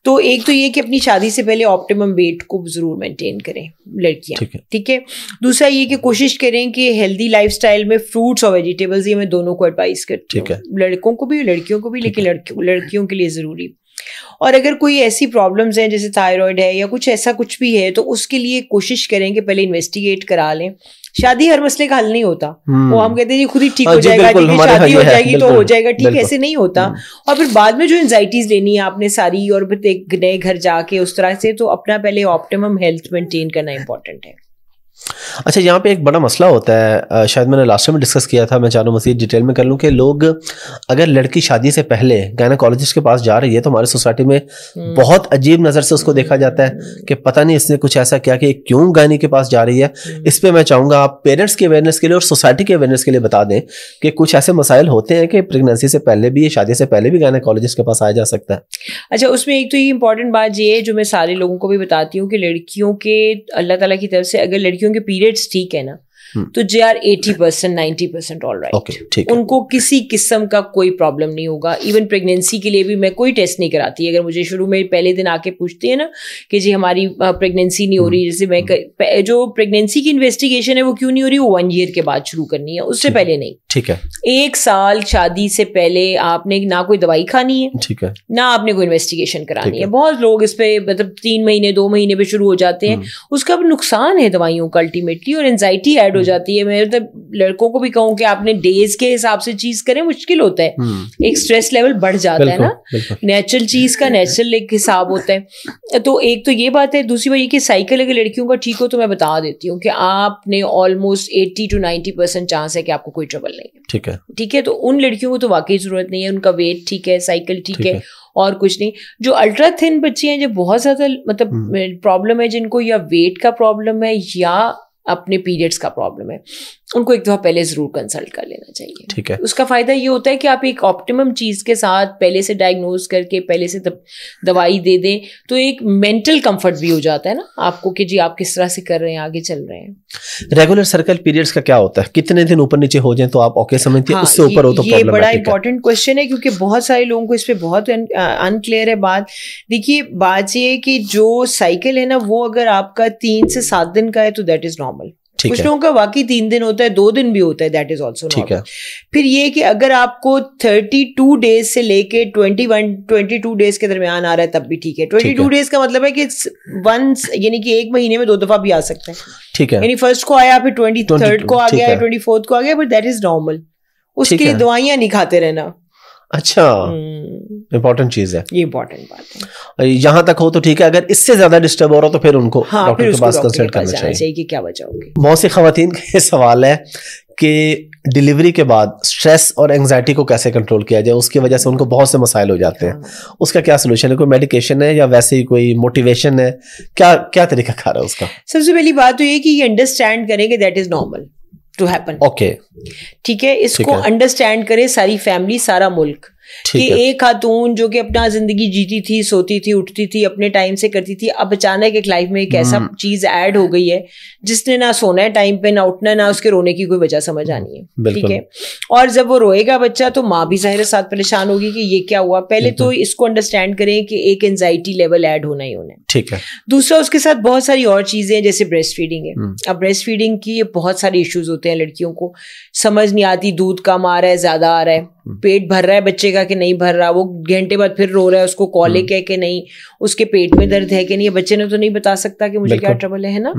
تو ایک تو یہ کہ اپنی شادی سے پہلے آپٹیمم ویٹ کو ضرور مینٹین کریں لڑکیاں، ٹھیک ہے. دوسرا یہ کہ کوشش کریں کہ ہیلدی لائف اسٹائل میں فروٹس اور ویجیٹیبلز، یہ میں دونوں کو ایڈوائز کرتی ہوں، لڑکوں کو بھی لڑکیوں کو بھی، لیکن لڑکیوں کے لیے ضروری. اور اگر کوئی ایسی پرابلمز ہیں جیسے تھائرائڈ ہے یا کچھ ایسا کچھ بھی ہے تو اس کے لیے کوشش کریں کہ پہلے انویسٹیگیٹ کرا لیں. شادی ہر مسئلے کا حل نہیں ہوتا، وہ ہم کہتے ہیں جی خود ہی ٹھیک ہو جائے گا، شادی ہو جائے گی تو ہو جائے گا، ٹھیک ایسے نہیں ہوتا. اور پھر بعد میں جو انزائٹیز لینی ہے آپ نے ساری، اور پھر ایک نئے گھر جا کے اس طرح سے، تو اپنا پہلے آپٹیمم ہیلتھ مینٹین کرنا امپورٹنٹ ہے. اچھا یہاں پہ ایک بڑا مسئلہ ہوتا ہے، شاید میں نے لاسٹ ٹائم ڈسکس کیا تھا، میں چاہوں مزید ڈیٹیل میں کر لوں، کہ لوگ اگر لڑکی شادی سے پہلے گائنیکالوجسٹ کے پاس جا رہی ہے تو ہماری سوسائٹی میں بہت عجیب نظر سے اس کو دیکھا جاتا ہے کہ پتہ نہیں اس نے کچھ ایسا کیا کہ کیوں گائنی کے پاس جا رہی ہے. اس پہ میں چاہوں گا آپ پیرنٹس کی اویئرنیس کے لیے اور سوسائٹی کے اویئرنیس کے لیے بتا دیں کہ کچھ ایسے مسائل ہوتے ہیں کہ پریگنینسی سے پہلے بھی، شادی سے پہلے بھی گائنیکالوجسٹ کے پاس آیا جا سکتا ہے. اچھا اس میں ایک تو یہ امپورٹنٹ بات یہ ہے جو میں سارے لوگوں کو بھی بتاتی ہوں کہ لڑکیوں کے اللہ تعالیٰ کی طرف سے اگر لڑکیوں کے پیریڈس ٹھیک ہے نا تو they are 80% 90% all right. ان کو کسی قسم کا کوئی پرابلم نہیں ہوگا. ایون پریگنینسی کے لیے بھی میں کوئی ٹیسٹ نہیں کراتی. اگر مجھے شروع میں پہلے دن آ کے پوچھتے ہیں نا کہ جی ہماری پریگنینسی نہیں ہو رہی، جیسے میں جو پریگنینسی کی انویسٹیگیشن ہے وہ کیوں نہیں ہو رہی، وہ 1 year کے بعد شروع کرنی ہے، اس سے پہلے نہیں. ٹھیک ہے، 1 سال شادی سے پہلے آپ نے نہ کوئی دوائی کھانی ہے، ٹھیک ہے، نہ آپ نے کوئی انویسٹیگیشن کرانی ہے. بہت لوگ اس پہ مطلب 3 مہینے 2 مہینے پہ شروع ہو جاتے ہیں. اس کا نقصان ہے دوائیوں کا الٹیمیٹلی، اور انزائٹی ایڈ ہو جاتی ہے. میں لڑکوں کو بھی کہوں کہ آپ نے ڈیز کے حساب سے چیز کریں، مشکل ہوتا ہے، ایک اسٹریس لیول بڑھ جاتا ہے نا. نیچرل چیز کا نیچرل ایک حساب ہوتا ہے. تو ایک تو یہ بات ہے. دوسری بات یہ کہ سائیکل اگر لڑکیوں کا ٹھیک ہو تو میں بتا دیتی ہوں کہ آپ نے آلموسٹ 80 to 90% چانس ہے کہ آپ کو کوئی ٹربل نہیں ہے. ٹھیک ہے، تو ان لڑکیوں کو تو واقعی ضرورت نہیں ہے، ان کا ویٹ ٹھیک ہے، سائیکل ٹھیک ہے، اور کچھ نہیں. جو الٹرا تھن بچی ہیں، جو بہت زیادہ مطلب پرابلم ہے، جن کو یا ویٹ کا پرابلم ہے یا اپنے پیریڈس کا پرابلم ہے، ان کو ایک دفعہ پہلے ضرور کنسلٹ کر لینا چاہیے. ٹھیک ہے، اس کا فائدہ یہ ہوتا ہے کہ آپ ایک آپٹیمم چیز کے ساتھ پہلے سے ڈائگنوز کر کے پہلے سے دوائی دے دیں تو ایک مینٹل کمفرٹ بھی ہو جاتا ہے نا آپ کو کہ جی آپ کس طرح سے کر رہے ہیں، آگے چل رہے ہیں. ریگولر سرکل پیریڈس کا کیا ہوتا ہے؟ کتنے دن اوپر نیچے ہو جائیں تو آپ اوکے سمجھتے ہیں؟ اس سے اوپر ہو تو یہ بڑا امپورٹنٹ کوشچن ہے کیونکہ بہت سارے لوگوں کو اس پہ بہت انکلیئر ہے بات. دیکھیے بات یہ ہے کہ جو سائیکل ہے نا وہ اگر آپ کا 3 سے 7 دن کا ہے تو دیٹ از نارمل. کچھ لوگوں کا واقعی 3 دن ہوتا ہے، 2 دن بھی ہوتا ہے، دیٹ از آلسو نارمل. پھر یہ کہ اگر آپ کو 32 days سے لے کے 22 days کے درمیان آ رہا ہے تب بھی ٹھیک ہے. 22 days کا مطلب ہے کہ ونس، یعنی کہ ایک مہینے میں 2 دفعہ بھی آ سکتا ہے. ٹھیک ہے، یعنی فرسٹ کو آیا، پھر 23rd کو آ گیا، 24th کو آ گیا، بٹ دیٹ از نارمل. اس کے لیے دوائیاں نہیں کھاتے رہنا. اچھا، امپورٹنٹ چیز ہے، یہ امپورٹنٹ بات ہے. یہاں تک ہو تو ٹھیک ہے، اگر اس سے زیادہ ڈسٹرب ہو رہا تو پھر ان کو ڈاکٹر کے پاس کنسلٹ کرنا چاہیے کہ کیا وجہ ہوگی. بہت سی خواتین کا یہ سوال ہے کہ ڈیلیوری کے بعد اسٹریس اور اینگزائٹی کو کیسے کنٹرول کیا جائے، اس کی وجہ سے ان کو بہت سے مسائل ہو جاتے ہیں. اس کا کیا سولوشن ہے؟ کوئی میڈیکیشن ہے یا ویسے ہی کوئی موٹیویشن ہے؟ کیا طریقہ کار ہے اس کا؟ سب سے پہلی بات تو یہ کہ یہ انڈرسٹینڈ کریں کہ that is normal to happen. Okay, ٹھیک ہے، اس کو انڈرسٹینڈ کرے ساری فیملی، سارا ملک، کہ ایک خاتون جو کہ اپنا زندگی جیتی تھی، سوتی تھی، اٹھتی تھی، اپنے ٹائم سے کرتی تھی، اب اچانک ایک لائف میں ایک ایسا چیز ایڈ ہو گئی ہے جس نے نہ سونا ہے ٹائم پہ، نہ اٹھنا، نہ اس کے رونے کی کوئی وجہ سمجھ آنی ہے. ٹھیک ہے، اور جب وہ روئے گا بچہ تو ماں بھی ظاہر ساتھ پریشان ہوگی کہ یہ کیا ہوا. پہلے تو اس کو انڈرسٹینڈ کریں کہ ایک اینزائٹی لیول ایڈ ہونا ہی ہونا ہے. ٹھیک ہے. دوسرا اس کے ساتھ بہت ساری اور چیزیں جیسے بریسٹ فیڈنگ ہے. اب بریسٹ فیڈنگ کی بہت سارے ایشوز ہوتے ہیں، لڑکیوں کو سمجھ نہیں آتی، دودھ کم آ رہا ہے، زیادہ آ رہا ہے، پیٹ بھر رہا ہے بچے کا کہ نہیں بھر رہا، وہ گھنٹے بعد پھر رو رہا ہے، اس کو کولک ہے کہ نہیں، اس کے پیٹ میں درد ہے کہ نہیں. بچے نے تو نہیں بتا سکتا کہ مجھے کیا ٹربل ہے نا.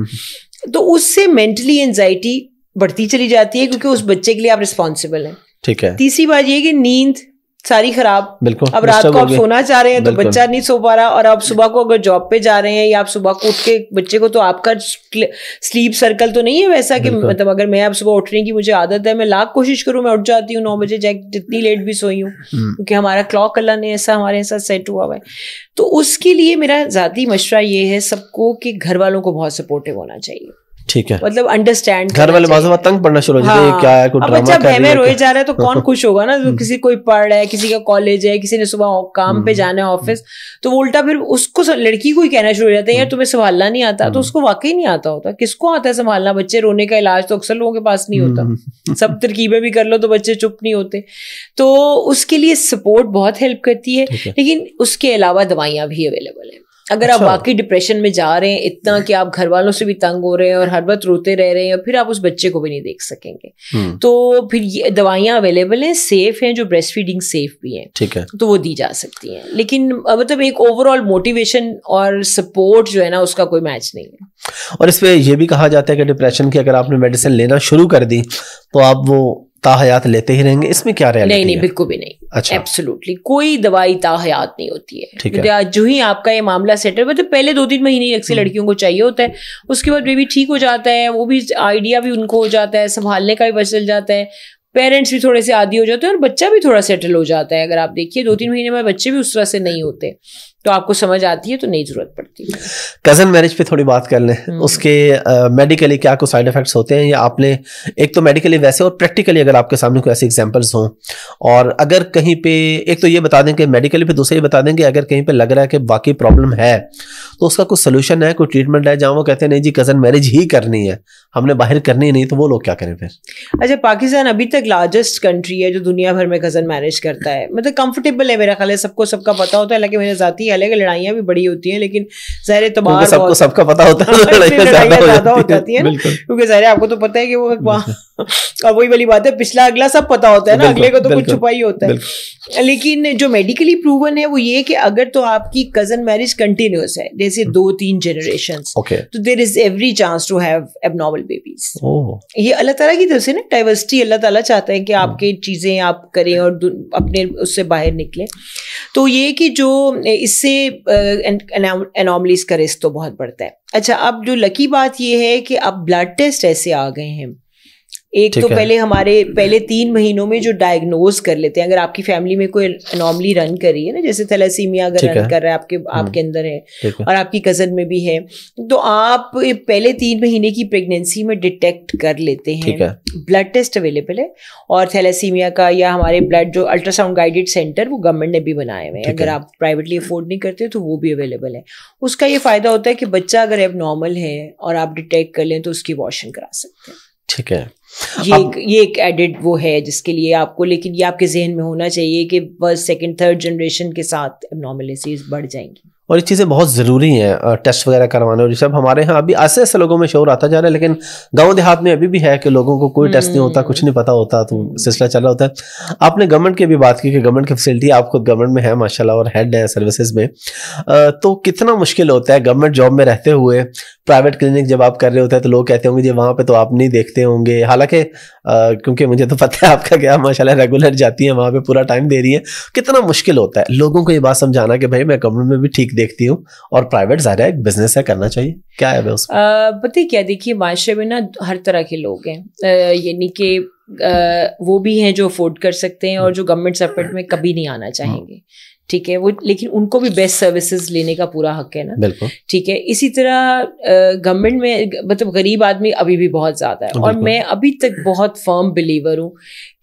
تو اس سے مینٹلی اینزائٹی بڑھتی چلی جاتی ہے کیونکہ اس بچے کے لیے آپ رسپانسبل ہیں. ٹھیک ہے. تیسری بات یہ کہ نیند ساری خراب. بالکل. اب رات کو آپ سونا چاہ رہے ہیں تو بچہ نہیں سو پا رہا, اور آپ صبح کو اگر جاب پہ جا رہے ہیں یا آپ صبح کو اٹھ کے بچے کو, تو آپ کا سلیپ سرکل تو نہیں ہے ویسا کہ مطلب اگر میں اب صبح اٹھنے کی مجھے عادت ہے, میں لاکھ کوشش کروں میں اٹھ جاتی ہوں 9 بجے چاہے جتنی لیٹ بھی سوئی ہوں, کیونکہ ہمارا کلاک اللہ نے ایسا ہمارے ساتھ سیٹ ہوا ہوا ہے. تو اس کے لیے میرا ذاتی مشورہ یہ ہے سب کو کہ گھر والوں کو بہت سپورٹیو ہونا چاہیے. ٹھیک ہے, مطلب انڈرسٹینڈ. گھر والے بعض وقت تنگ پڑنا شروع ہو جاتے ہیں, کیا ہے کوئی ڈرامہ کر رہی ہے, روئے جا رہا ہے تو کون خوش ہوگا نا. کسی کوئی پڑھ رہا ہے, کسی کا کالج ہے, کسی نے صبح کام پہ جانا ہے آفس, تو وہ الٹا پھر اس کو لڑکی کو ہی کہنا شروع ہو جاتا ہے یار تمہیں سنبھالنا نہیں آتا. تو اس کو واقعی نہیں آتا ہوتا. کس کو آتا ہے سنبھالنا؟ بچے رونے کا علاج تو اکثر لوگوں کے پاس نہیں ہوتا. سب ترکیبیں بھی کر لو تو بچے چپ نہیں ہوتے. تو اس کے لیے سپورٹ بہت ہیلپ کرتی ہے, لیکن اس کے علاوہ دوائیاں بھی اویلیبل ہیں. اگر آپ واقعی ڈپریشن میں جا رہے ہیں اتنا کہ آپ گھر والوں سے بھی تنگ ہو رہے ہیں اور ہر وقت روتے رہ رہے ہیں, اور پھر آپ اس بچے کو بھی نہیں دیکھ سکیں گے, تو پھر یہ دوائیاں اویلیبل ہیں, سیف ہیں, جو بریسٹ فیڈنگ سیف بھی ہیں, ٹھیک ہے, تو وہ دی جا سکتی ہیں. لیکن مطلب ایک اوور آل موٹیویشن اور سپورٹ جو ہے نا اس کا کوئی میچ نہیں ہے. اور اس پہ یہ بھی کہا جاتا ہے کہ ڈپریشن کی اگر آپ نے میڈیسن لینا شروع کر دی تو آپ وہ تا حیات لیتے ہی رہیں گے, اس میں کیا ریئلٹی ہے؟ نہیں بالکل بھی نہیں. اچھا, ایبسولوٹلی کوئی دوائی تا حیات نہیں ہوتی ہے. جو ہی آپ کا یہ معاملہ سیٹ ہے, مطلب پہلے 2-3 مہینے اکثر لڑکیوں کو چاہیے ہوتا ہے, اس کے بعد بیبی ٹھیک ہو جاتا ہے, وہ بھی آئیڈیا بھی ان کو ہو جاتا ہے, سنبھالنے کا بھی پتہ چل جاتا ہے, پیرنٹس بھی تھوڑے سے عادی ہو جاتے ہیں, اور بچہ بھی تھوڑا سیٹل ہو جاتا ہے. اگر آپ دیکھیے 2-3 مہینے میں بچے بھی اس طرح سے نہیں ہوتے, تو آپ کو سمجھ آتی ہے, تو نہیں ضرورت پڑتی. کزن میرج پہ تھوڑی بات کر لیں. اس کے میڈیکلی کیا کوئی سائڈ افیکٹس ہوتے ہیں, یا آپ نے ایک تو میڈیکلی ویسے, اور پریکٹیکلی اگر آپ کے سامنے کوئی ایسی ایگزامپلس ہوں, اور اگر کہیں پہ ایک تو یہ بتا دیں کہ میڈیکلی, پہ دوسرا یہ بتا دیں کہ اگر کہیں پہ لگ رہا ہے کہ واقعی پرابلم ہے تو اس کا کوئی سولوشن ہے, کوئی ٹریٹمنٹ ہے, جہاں وہ کہتے ہیں نہیں جی کزن میرج ہی کرنی ہے, ہم نے باہر کرنی نہیں, تو وہ لوگ کیا کریں پھر؟ اچھا, پاکستان ابھی تک لارجسٹ کنٹری ہے جو دنیا بھر میں کزن میرج کرتا ہے. مطلب کمفرٹیبل ہے میرا خیال ہے, سب کو سب کا پتا ہوتا ہے. حالانکہ میرے ذاتی حال ہے کہ لڑائیاں بھی بڑی ہوتی ہیں, لیکن ظاہر اعتبار سب کا پتا ہوتا ہے, لڑائیاں زیادہ ہو جاتی ہیں, کیونکہ ظاہر آپ کو تو پتا ہے کہ وہ اور وہی والی بات ہے, پچھلا اگلا سب پتا ہوتا ہے نا, اگلے کو تو کچھ چھپا ہی ہوتا ہے. لیکن جو میڈیکلی پروون ہے وہ یہ کہ اگر تو آپ کی کزن میرج کنٹینیوس ہے, جیسے 2-3 جنریشنز, تو there is every chance to have abnormal babies. یہ اللہ تعالیٰ کی طرف سے نا ڈائیورسٹی, اللہ تعالیٰ چاہتا ہے کہ آپ کی چیزیں آپ کریں اور اپنے اس سے باہر نکلیں. تو یہ کہ جو اس سے انوملیز کا رسک تو بہت بڑھتا ہے. اچھا, اب جو لکی بات یہ ہے کہ اب بلڈ ٹیسٹ ایسے آ گئے ہیں. ایک تو پہلے ہمارے پہلے 3 مہینوں میں جو ڈائگنوز کر لیتے ہیں, اگر آپ کی فیملی میں کوئی انوملی رن کر رہی ہے نا, جیسے تھیلیسیمیا اگر رن کر رہا ہے آپ کے اندر ہے اور آپ کی کزن میں بھی ہے, تو آپ پہلے 3 مہینے کی پریگنینسی میں ڈیٹیکٹ کر لیتے ہیں. بلڈ ٹیسٹ اویلیبل ہے, اور تھیلیسیمیا کا یا ہمارے بلڈ جو الٹرا ساؤنڈ گائیڈڈ سینٹر وہ گورنمنٹ نے بھی بنائے ہوئے ہیں, اگر آپ پرائیویٹلی افورڈ نہیں کرتے تو وہ بھی اویلیبل ہے. اس کا یہ فائدہ ہوتا ہے کہ بچہ اگر ایب نارمل ہے اور آپ ڈیٹیکٹ کر لیں تو اس کی واشنگ کرا سکتے ہیں. ٹھیک ہے, یہ ایک ایڈڈ وہ ہے جس کے لیے آپ کو, لیکن یہ آپ کے ذہن میں ہونا چاہیے کہ بس 2nd 3rd جنریشن کے ساتھ ایبنارملیٹیز بڑھ جائیں گی. اور یہ چیزیں بہت ضروری ہیں, ٹیسٹ وغیرہ کروانے, اور یہ سب ہمارے ہاں ابھی ایسے ایسے لوگوں میں شعور آتا جا رہا ہے, لیکن گاؤں دیہات میں ابھی بھی ہے کہ لوگوں کو کوئی ٹیسٹ نہیں ہوتا, کچھ نہیں پتا ہوتا, تو سلسلہ چل رہا ہوتا ہے. آپ نے گورنمنٹ کی بھی بات کی کہ گورنمنٹ کی فیسلٹی, آپ خود گورنمنٹ میں ہے ماشاءاللہ اور ہیڈ ہے سروسز میں, تو کتنا مشکل ہوتا ہے گورنمنٹ جاب میں رہتے ہوئے پرائیویٹ کلینک جب آپ کر رہے ہوتے ہیں, تو لوگ کہتے ہوں گے جی وہاں پہ تو آپ نہیں دیکھتے ہوں گے, حالانکہ کیونکہ مجھے تو پتہ ہے آپ کا کیا ماشاءاللہ ریگولر جاتی ہیں وہاں پہ, پورا ٹائم دے رہی ہیں. کتنا مشکل ہوتا ہے لوگوں کو یہ بات سمجھانا کہ بھائی میں گورنمنٹ میں بھی ٹھیک دیکھتی ہوں, اور پرائیویٹ ظاہر ہے ایک بزنس ہے, کرنا چاہیے. کیا ہے اس پتہ کیا, دیکھیے معاشرے میں نا ہر طرح کے لوگ ہیں, یعنی کہ وہ بھی ہیں جو افورڈ کر سکتے ہیں اور جو گورنمنٹ سپورٹ میں کبھی نہیں آنا چاہیں گے, ٹھیک ہے, وہ لیکن ان کو بھی بیسٹ سروسز لینے کا پورا حق ہے نا, بالکل ٹھیک ہے. اسی طرح گورنمنٹ میں مطلب غریب آدمی ابھی بھی بہت زیادہ ہے, اور میں ابھی تک بہت فرم بلیور ہوں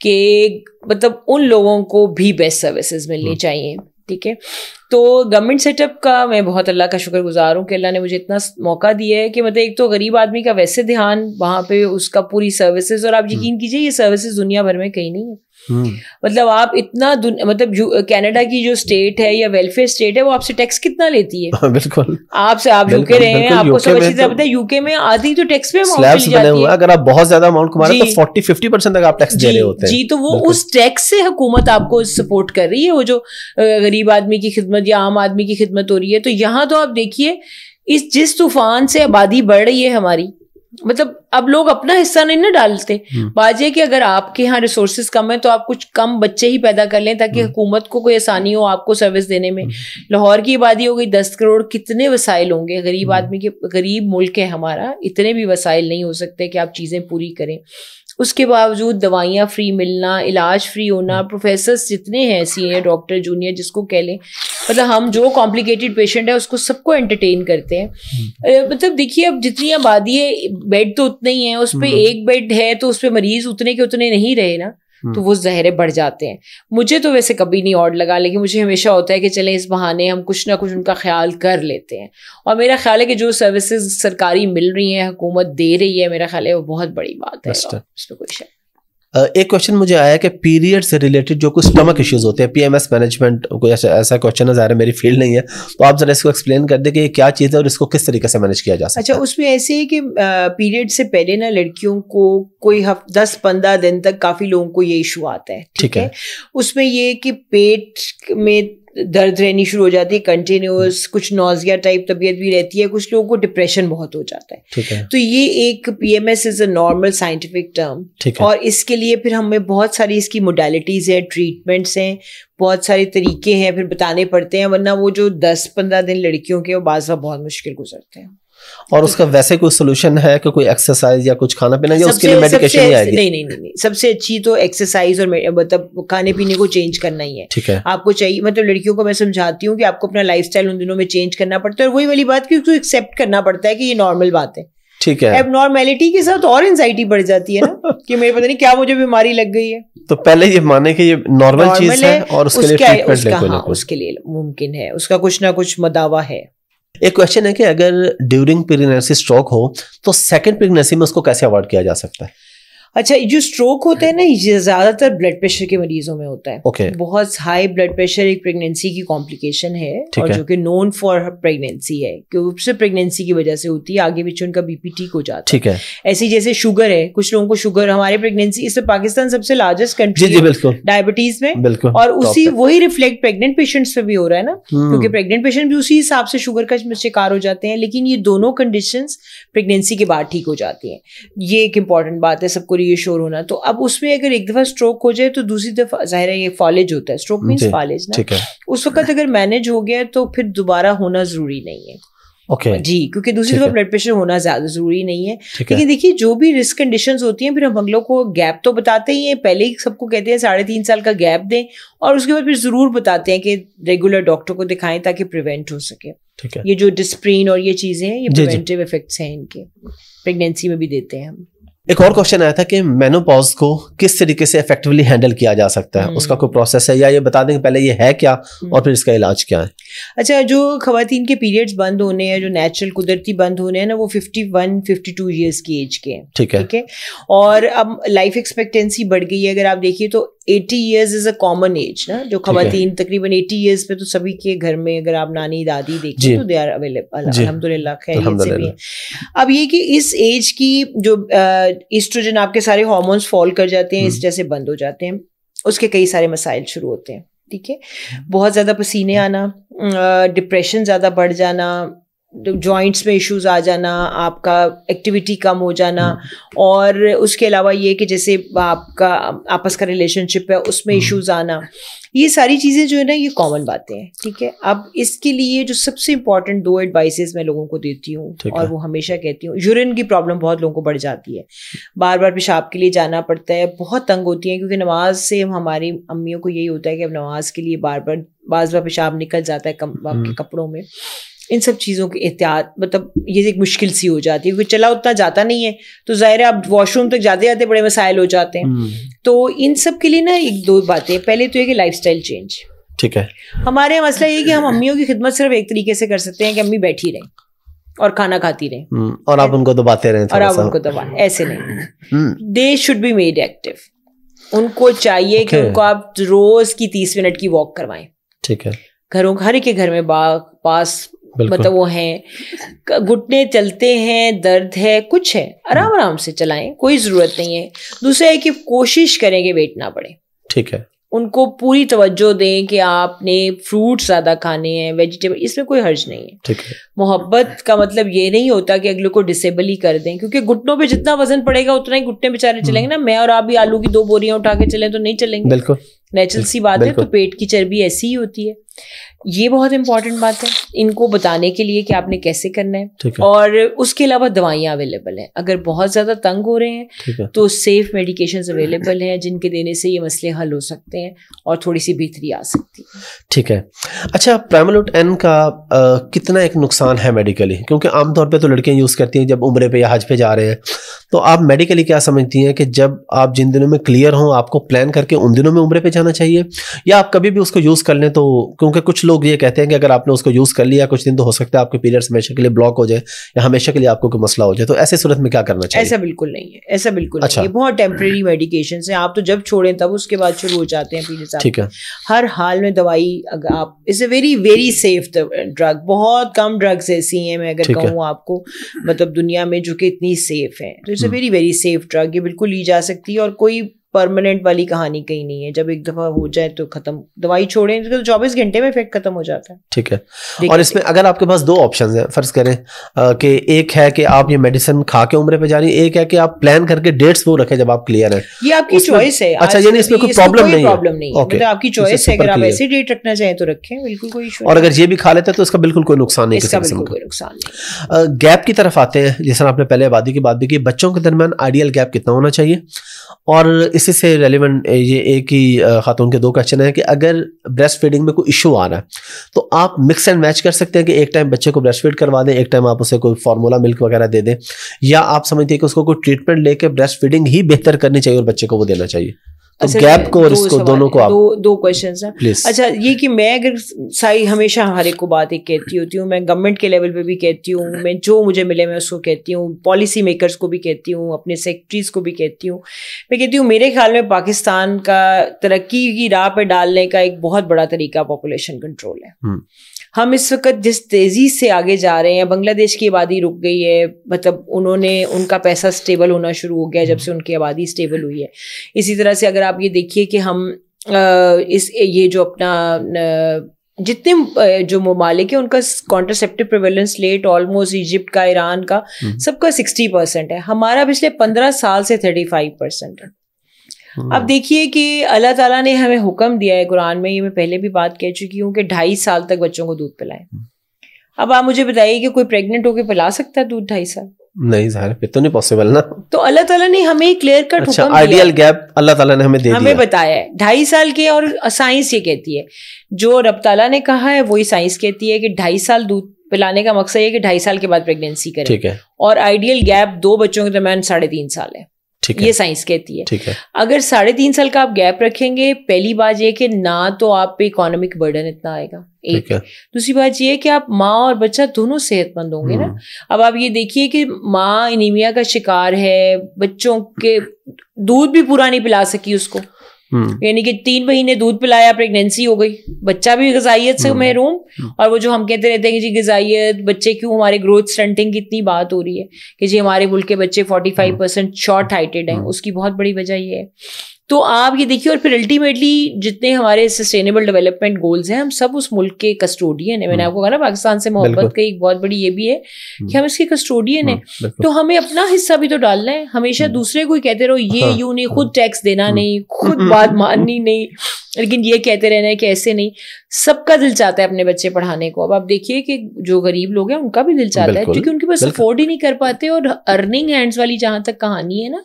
کہ مطلب ان لوگوں کو بھی بیسٹ سروسز ملنی چاہیے, ٹھیک ہے. تو گورنمنٹ سیٹ اپ کا میں بہت اللہ کا شکر گزار ہوں کہ اللہ نے مجھے اتنا موقع دیا ہے کہ مطلب ایک تو غریب آدمی کا ویسے دھیان وہاں پہ اس کا پوری سروسز, اور آپ یقین کیجیے یہ سروسز دنیا بھر میں کہیں نہیں ہے. مطلب آپ اتنا مطلب کینیڈا کی جو اسٹیٹ ہے یا ویلفیئر اسٹیٹ ہے وہ آپ سے ٹیکس کتنا لیتی ہے, بالکل آپ یو کے رہے ہیں, آپ کو سب اچھی طرح پتہ ہے یو کے میں آدھی تو ٹیکس پہ اماؤنٹ لی جاتی ہے, اگر آپ بہت زیادہ اماؤنٹ کما رہے ہیں تو 40-50% تک آپ ٹیکس دے رہے ہوتے ہیں. جی, تو وہ اس ٹیکس سے حکومت آپ کو سپورٹ کر رہی ہے, وہ جو غریب آدمی کی خدمت یا عام آدمی کی خدمت ہو رہی ہے. تو یہاں تو آپ دیکھیے جس طوفان سے آبادی بڑھ رہی ہے ہماری, مطلب اب لوگ اپنا حصہ نہیں نہ ڈالتے. بات یہ کہ اگر آپ کے یہاں ریسورسز کم ہیں تو آپ کچھ کم بچے ہی پیدا کر لیں تاکہ حکومت کو کوئی آسانی ہو آپ کو سروس دینے میں. لاہور کی آبادی ہو گئی 10 کروڑ, کتنے وسائل ہوں گے, غریب آدمی کے, غریب ملک ہے ہمارا, اتنے بھی وسائل نہیں ہو سکتے کہ آپ چیزیں پوری کریں. اس کے باوجود دوائیاں فری ملنا, علاج فری ہونا, پروفیسرز جتنے ہیں سینئر ڈاکٹر جونیئر جس کو کہہ لیں, مطلب ہم جو کمپلیکیٹڈ پیشنٹ ہے اس کو سب کو انٹرٹین کرتے ہیں. مطلب دیکھیے اب جتنی آبادی ہے بیڈ تو اتنے ہی ہیں, اس پہ ایک بیڈ ہے تو اس پہ مریض اتنے کے اتنے نہیں رہے نا, تو وہ ظاہر بڑھ جاتے ہیں. مجھے تو ویسے کبھی نہیں آڈ لگا, لیکن مجھے ہمیشہ ہوتا ہے کہ چلیں اس بہانے ہم کچھ نہ کچھ ان کا خیال کر لیتے ہیں. اور میرا خیال ہے کہ جو سروسز سرکاری مل رہی ہیں, حکومت دے رہی ہے, میرا خیال ہے وہ بہت بڑی بات ہے, اس پہ کوئی شک. ایک کوشچن مجھے آیا کہ پیریڈ سے ریلیٹڈ جو کوئی اسٹمک ایشوز ہوتے ہیں, پی ایم ایس مینجمنٹ کوئی ایسا کوشچن ہے, ظاہر ہے میری فیلڈ نہیں ہے, تو آپ ذرا اس کو ایکسپلین کر دیں کہ یہ کیا چیز ہے اور اس کو کس طریقے سے مینیج کیا جا سکتا ہے. اچھا, اس میں ایسے ہے کہ پیریڈ سے پہلے نا لڑکیوں کو کوئی 10-15 دن تک کافی لوگوں کو یہ ایشو آتا ہے, ٹھیک ہے. اس میں یہ کہ پیٹ میں درد رہنی شروع ہو جاتی ہے کنٹینیوس, کچھ نوزیا ٹائپ طبیعت بھی رہتی ہے, کچھ لوگوں کو ڈپریشن بہت ہو جاتا ہے. تو یہ ایک P M S is a normal scientific term, اور اس کے لیے پھر ہمیں بہت ساری اس کی موڈیلٹیز ہیں, ٹریٹمنٹس ہیں, بہت سارے طریقے ہیں پھر بتانے پڑتے ہیں, ورنہ وہ جو 10-15 دن لڑکیوں کے وہ بعض بہت مشکل گزرتے ہیں. اور اس کا ویسے کوئی سولوشن ہے کہ کوئی ایکسرسائز یا کچھ کھانا پینا, یا اس کے لیے میڈیکیشن ہی آئے گی؟ نہیں, سب سے اچھی تو ایکسرسائز اور مطلب کھانے پینے کو چینج کرنا ہی ہے. ٹھیک ہے, آپ کو چاہیے, مطلب لڑکیوں کو میں سمجھاتی ہوں کہ آپ کو اپنا لائف اسٹائل ان دنوں میں چینج کرنا پڑتا ہے, اور وہی والی بات کہ اس کو ایکسیپٹ کرنا پڑتا ہے کہ یہ نارمل بات ہے. ٹھیک ہے, اب نارمیلٹی کے ساتھ اور انزائٹی بڑھ جاتی ہے نا کہ میرے پتہ نہیں کیا مجھے بیماری لگ گئی ہے. تو پہلے یہ مانے کہ یہ نارمل چیز ہے اور اس کے لیے ٹریٹمنٹ لے کوئی, اس کے لیے ممکن ہے, اس کا کچھ نہ کچھ مداوا ہے. ایک کوشچن ہے کہ اگر ڈیورنگ پریگنینسی اسٹروک ہو تو سیکنڈ پریگنینسی میں اس کو کیسے اوائڈ کیا جا سکتا ہے؟ اچھا, جو اسٹروک ہوتا ہے نا یہ زیادہ تر بلڈ پریشر کے مریضوں میں ہوتا ہے. بہت ہائی بلڈ پریشر ایک پریگنینسی کی کمپلیکیشن ہے, اور جو کہ نون فار پریگنینسی ہے, کہ صرف پریگنینسی کی وجہ سے ہوتی ہے, آگے پیچھے ان کا بی پی ٹھیک ہو جاتا ہے. ٹھیک ہے, ایسی جیسے شوگر ہے, کچھ لوگوں کو شوگر, ہمارے پریگنینسی, اس میں پاکستان سب سے لارجسٹ کنٹری ہے ڈائبٹیز میں, اور اسی وہی ریفلیکٹ پریگننٹ پیشنٹس پہ بھی ہو رہا ہے نا, کیونکہ پریگننٹ پیشنٹ بھی اسی حساب سے شوگر کا شکار ہو جاتے ہیں. لیکن یہ دونوں کنڈیشنز پریگنینسی کے بعد ٹھیک ہو جاتی ہیں. یہ ایک امپورٹنٹ بات ہے سب کو ری ایشور ہونا. تو اب اس میں اگر ایک دفعہ اسٹروک ہو جائے تو دوسری دفعہ ظاہر ہے یہ فالج ہوتا ہے, اسٹروک مینس فالج نا, اس وقت اگر مینج ہو گیا تو پھر دوبارہ ہونا ضروری نہیں ہے. جی, کیونکہ دوسری دفعہ بلڈ پریشر ہونا زیادہ ضروری نہیں ہے. لیکن دیکھیے جو بھی رسک کنڈیشنز ہوتی ہیں پھر ہم لوگ کو گیپ تو بتاتے ہی ہیں, پہلے ہی سب کو کہتے ہیں 3.5 سال کا گیپ دیں, اور اس کے بعد پھر ضرور بتاتے ہیں کہ ریگولر ڈاکٹر کو دکھائیں تاکہ پریونٹ ہو سکے. یہ جو ڈسپرین اور یہ چیزیں ہیں یہ پریونٹیو ایفیکٹس ہیں ان کے, پریگنینسی میں بھی دیتے ہیں ہم. ایک اور کوشچن آیا تھا کہ مینوپاز کو کس طریقے سے افیکٹولی ہینڈل کیا جا سکتا ہے, اس کا کوئی پروسیس ہے, یا یہ بتا دیں کہ پہلے یہ ہے کیا اور پھر اس کا علاج کیا ہے؟ اچھا, جو خواتین کے پیریڈز بند ہونے ہیں, جو نیچرل قدرتی بند ہونے ہیں نا, وہ 51-52 ایئرس کی ایج کے ہیں. ٹھیک ہے, اور اب لائف ایکسپیکٹینسی بڑھ گئی ہے. اگر آپ دیکھیے تو 80 years is a common age نا, جو خواتین تقریباً 80 ایئرز پہ تو سبھی کے گھر میں, اگر آپ نانی دادی دیکھیں تو دے آر اویلیبل, الحمد للہ خیریت سے بھی ہیں. اب یہ کہ اس ایج کی جو ایسٹروجن آپ کے سارے ہارمونس فال کر جاتے ہیں, اس جیسے بند ہو جاتے ہیں, اس کے کئی سارے مسائل شروع ہوتے ہیں. ٹھیک ہے, بہت زیادہ پسینے آنا, ڈپریشن زیادہ بڑھ جانا, جوائنٹس میں ایشوز آ جانا, آپ کا ایکٹیویٹی کم ہو جانا, اور اس کے علاوہ یہ کہ جیسے آپ کا آپس کا ریلیشن شپ ہے اس میں ایشوز آنا, یہ ساری چیزیں جو ہے نا یہ کامن باتیں ہیں. ٹھیک ہے, اب اس کے لیے جو سب سے امپورٹنٹ 2 ایڈوائسز میں لوگوں کو دیتی ہوں, اور وہ ہمیشہ کہتی ہوں, یورین کی پرابلم بہت لوگوں کو بڑھ جاتی ہے, بار بار پیشاب کے لیے جانا پڑتا ہے, بہت تنگ ہوتی ہیں, کیونکہ نماز سے ہماری امیوں کو یہی ہوتا ہے کہ اب نماز کے لیے بار بار پیشاب نکل جاتا ہے آپ کے کپڑوں میں. ان سب چیزوں کی احتیاط, مطلب یہ ایک مشکل سی ہو جاتی ہے, کیونکہ چلا اتنا جاتا نہیں ہے, تو ظاہر ہے اب واش روم تک جاتے جاتے بڑے مسائل ہو جاتے ہیں. تو ان سب کے لیے نا 1-2 باتیں, پہلے تو یہ کہ لائف اسٹائل چینج. ٹھیک ہے, ہمارے یہاں مسئلہ یہ کہ ہم امیوں کی خدمت صرف ایک طریقے سے کر سکتے ہیں کہ امی بیٹھی رہیں اور کھانا کھاتی رہیں, اور آپ ان کو دباتے رہیں, اور آپ ان کو دبائیں, ایسے نہیں. They should be made active. ان کو چاہیے کہ ان کو آپ روز کی 30 منٹ کی واک کروائیں. ٹھیک ہے, گھروں ہر ایک کے گھر میں پاس مطلب وہ ہیں, گھٹنے چلتے ہیں, درد ہے, کچھ ہے, آرام سے چلائیں, کوئی ضرورت نہیں ہے. دوسرا ہے کہ کوشش کریں کہ ویٹ نہ بڑھے. ٹھیک ہے, ان کو پوری توجہ دیں کہ آپ نے فروٹس زیادہ کھانے ہیں, ویجیٹیبل, اس میں کوئی حرج نہیں ہے. ٹھیک ہے. محبت کا مطلب یہ نہیں ہوتا کہ اگلے کو ڈسیبل ہی کر دیں, کیونکہ گھٹنوں پہ جتنا وزن پڑے گا اتنا ہی گھٹنے بیچارے چلیں گے نا. میں اور آپ بھی آلو کی 2 بوریاں اٹھا کے چلیں تو نہیں چلیں گے, بالکل نیچرل سی بات ہے. تو پیٹ کی چربی ایسی ہی ہوتی ہے. یہ بہت امپورٹنٹ بات ہے ان کو بتانے کے لیے کہ آپ نے کیسے کرنا ہے. اور اس کے علاوہ دوائیاں اویلیبل ہیں. اگر بہت زیادہ تنگ ہو رہے ہیں تو سیف میڈیکیشنز اویلیبل ہیں جن کے دینے سے یہ مسئلے حل ہو سکتے ہیں اور تھوڑی سی بہتری آ سکتی ہے. ٹھیک ہے. اچھا, پرائملوٹ این کا کتنا ایک نقصان ہے میڈیکلی, کیونکہ عام طور پہ تو لڑکیاں یوز کرتی ہیں جب عمرے پہ یا حج پہ جا رہے ہیں, تو آپ میڈیکلی کیا سمجھتی ہیں کہ جب آپ جن دنوں میں کلیئر ہوں آپ کو پلان کر کے ان دنوں میں عمرے پہ جانا چاہیے, یا آپ کبھی بھی اس کو یوز کر لیں تو, کیونکہ کچھ لوگ یہ کہتے ہیں کہ اگر آپ نے اس کو یوز کر لیا کچھ دن تو ہو سکتا ہے آپ کے پیریڈس ہمیشہ کے لیے بلاک ہو جائے یا ہمیشہ کے لیے آپ کو کوئی مسئلہ ہو جائے, تو ایسے صورت میں کیا کرنا چاہیے؟ ایسا بالکل نہیں ہے, ایسا بالکل نہیں ہے. بہت ٹیمپریری میڈیکیشنز ہیں, آپ تو جب چھوڑیں تب اس کے بعد شروع ہو جاتے ہیں پیریڈس. ٹھیک ہے. ہر حال میں دوائی اگر آپ, it's a very very safe drug. بہت کم ڈرگس ایسی ہیں میں اگر کہوں آپ کو مطلب دنیا میں جو کہ اتنی سیف ہیں, تو it's a very very safe drug. یہ بالکل لی جا سکتی ہے اور کوئی پرماننٹ والی کہانی کہیں نہیں ہے. جب ایک دفعہ ہو جائے تو ختم, دوائی چھوڑیں تو 24 گھنٹے میں افیکٹ ختم ہو جاتا ہے. ٹھیک ہے. اور اس میں اگر آپ کے پاس 2 آپشنز ہیں, فرض کریں کہ ایک ہے کہ آپ یہ میڈیسن کھا کے عمرے پہ جا رہی ہیں, ایک ہے کہ آپ پلان کر کے ڈیٹس وہ رکھیں جب آپ کلیئر ہیں. یہ آپ کی چوائس ہے. اچھا, یعنی اس میں کوئی پرابلم نہیں ہے. مطلب آپ کی چوائس ہے, اگر آپ ایسی ڈیٹ رکھنا چاہیں تو رکھیں, بالکل کوئی ایشو. اور اگر یہ بھی کھا لیتے ہیں تو اس کا بالکل کوئی نقصان نہیں, کسی قسم کا. گیپ کی طرف آتے ہیں, جیسا آپ نے پہلے آبادی کی بات بھی کی, بچوں کے درمیان آئیڈیل گیپ کتنا ہونا چاہیے؟ اور اسی سے ریلیونٹ یہ ایک ہی خاتون کے 2 کوسچن ہیں کہ اگر بریسٹ فیڈنگ میں کوئی ایشو آ رہا ہے تو آپ مکس اینڈ میچ کر سکتے ہیں کہ ایک ٹائم بچے کو بریسٹ فیڈ کروا دیں, ایک ٹائم آپ اسے کوئی فارمولا ملک وغیرہ دے دیں, یا آپ سمجھتے ہیں کہ اس کو کوئی ٹریٹمنٹ لے کے بریسٹ فیڈنگ ہی بہتر کرنی چاہیے اور بچے کو وہ دینا چاہیے؟ تو گیپ کو اور اس کو دونوں کو آپ 2 کویسچنز ہیں. اچھا, یہ کہ میں اگر ہمیشہ ہر ایک کو بات ایک کہتی ہوتی ہوں, میں گورنمنٹ کے لیول پہ بھی کہتی ہوں, میں جو مجھے ملے میں اس کو کہتی ہوں, پالیسی میکرز کو بھی کہتی ہوں, اپنے سیکرٹریز کو بھی کہتی ہوں. میں کہتی ہوں میرے خیال میں پاکستان کا ترقی کی راہ پہ ڈالنے کا ایک بہت بڑا طریقہ پاپولیشن کنٹرول ہے. ہم اس وقت جس تیزی سے آگے جا رہے ہیں, بنگلہ دیش کی آبادی رک گئی ہے, مطلب انہوں نے ان کا پیسہ سٹیبل ہونا شروع ہو گیا جب سے ان کی آبادی سٹیبل ہوئی ہے. اسی طرح سے اگر آپ یہ دیکھیے کہ ہم یہ جو اپنا جتنے جو ممالک ہیں ان کا کانٹرسیپٹیو پریویلنس ریٹ آلموسٹ ایجپٹ کا, ایران کا, سب کا 60% ہے. ہمارا پچھلے 15 سال سے 35% ہے. اب دیکھیے کہ اللہ تعالیٰ نے ہمیں حکم دیا ہے قرآن میں, یہ میں پہلے بھی بات کہہ چکی ہوں, کہ 2.5 سال تک بچوں کو دودھ پلائیں. اب آپ مجھے بتائیے کہ کوئی پریگننٹ ہو کے پلا سکتا ہے دودھ 2.5 سال؟ نہیں ظاہر, پھر تو نہیں پاسبل نا. تو اللہ تعالیٰ نے ہمیں کلیئر کٹ حکم دیا, آئیڈیل گیپ اللہ تعالیٰ نے ہمیں بتایا ہے 2.5 سال کے. اور سائنس یہ کہتی ہے, جو رب تعالیٰ نے کہا ہے وہی سائنس کہتی ہے, کہ 2.5 سال دودھ پلانے کا مقصد یہ کہ 2.5 سال کے بعد پریگنینسی کریں. ٹھیک ہے. اور آئیڈیل گیپ 2 بچوں کے درمیان 3.5 سال ہے. یہ سائنس کہتی ہے. اگر 3.5 سال کا آپ گیپ رکھیں گے, پہلی بات یہ کہ نہ تو آپ پہ اکانومک برڈن اتنا آئے گا, ایک. دوسری بات یہ کہ آپ ماں اور بچہ دونوں صحت مند ہوں گے نا. اب آپ یہ دیکھیے کہ ماں انیمیا کا شکار ہے, بچوں کے دودھ بھی پورا نہیں پلا سکی اس کو, یعنی کہ 3 مہینے دودھ پلایا, پریگنینسی ہو گئی, بچہ بھی غذائیت سے محروم. اور وہ جو ہم کہتے رہتے ہیں کہ جی غذائیت, بچے کیوں, ہمارے گروتھ سٹنٹنگ کی اتنی بات ہو رہی ہے کہ جی ہمارے ملک کے بچے 45% شارٹ ہائٹڈ ہیں, اس کی بہت بڑی وجہ یہ ہے. تو آپ یہ دیکھیے, اور پھر الٹیمیٹلی جتنے ہمارے سسٹینیبل ڈیولپمنٹ گولز ہیں, ہم سب اس ملک کے کسٹوڈین ہیں. میں نے آپ کو کہا نا پاکستان سے محبت کا ایک بہت بڑی یہ بھی ہے کہ ہم اس کے کسٹوڈین ہیں. تو ہمیں اپنا حصہ بھی تو ڈالنا ہے. ہمیشہ دوسرے کو کہتے رہو یہ یوں نہیں, خود ٹیکس دینا نہیں, خود بات ماننی نہیں, لیکن یہ کہتے رہنا ہے کہ ایسے نہیں. سب کا دل چاہتا ہے اپنے بچے پڑھانے کو. اب آپ دیکھیے کہ جو غریب لوگ ہیں ان کا بھی دل چاہتا ہے, کیونکہ ان کے پاس افورڈ ہی نہیں کر پاتے. اور ارننگ ہینڈز والی جہاں تک کہانی ہے نا,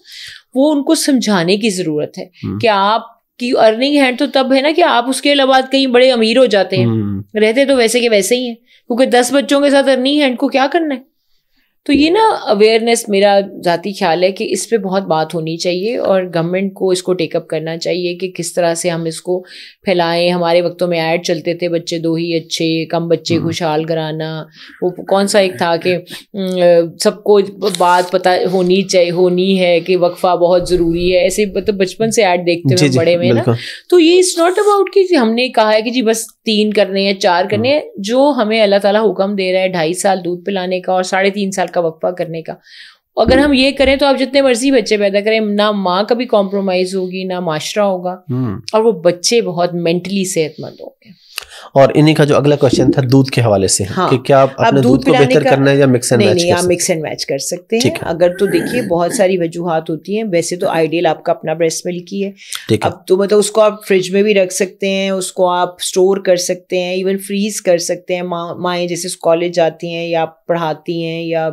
وہ ان کو سمجھانے کی ضرورت ہے کہ آپ کی ارننگ ہینڈ تو تب ہے نا کہ آپ اس کے علاوہ کہیں بڑے امیر ہو جاتے ہیں, رہتے تو ویسے کے ویسے ہی ہیں, کیونکہ 10 بچوں کے ساتھ ارننگ ہینڈ کو کیا کرنا ہے. تو یہ نا اویئرنیس میرا ذاتی خیال ہے کہ اس پہ بہت بات ہونی چاہیے, اور گورنمنٹ کو اس کو ٹیک اپ کرنا چاہیے کہ کس طرح سے ہم اس کو پھیلائیں. ہمارے وقتوں میں ایڈ چلتے تھے, بچے 2 ہی اچھے, کم بچے خوشحال کرانا. وہ کون سا ایک تھا کہ سب کو بات پتہ ہونی ہے کہ وقفہ بہت ضروری ہے, ایسے مطلب بچپن سے ایڈ دیکھتے ہوئے بڑے میں نا. تو یہ اٹس ناٹ اباؤٹ کہ ہم نے کہا ہے کہ جی بس 3 کرنے ہیں 4 کرنے ہیں. جو ہمیں اللہ تعالیٰ حکم دے رہا ہے 2.5 سال دودھ پلانے کا اور 3.5 سال کا وقفہ کرنے کا, اگر ہم یہ کریں تو آپ جتنے مرضی بچے پیدا کریں, نہ ماں کبھی کمپرومائز ہوگی نہ معاشرہ ہوگا, اور وہ بچے بہت مینٹلی صحت مند ہوں گے. اور انہی کا جو اگلا کوشچن تھا دودھ کے حوالے سے, کہ کیا آپ اپنے دودھ کو بہتر کرنا ہے یا مکس اینڈ میچ؟ نہیں, آپ مکس اینڈ میچ کر سکتے ہیں. اگر تو دیکھیے بہت ساری وجوہات ہوتی ہیں, ویسے تو آئیڈیل آپ کا اپنا بریسٹ ملک ہی ہے. اب تو مطلب اس کو آپ فریج میں بھی رکھ سکتے ہیں, اس کو آپ اسٹور کر سکتے ہیں, ایون فریز کر سکتے ہیں. مائیں جیسے کالج جاتی ہیں یا پڑھاتی ہیں یا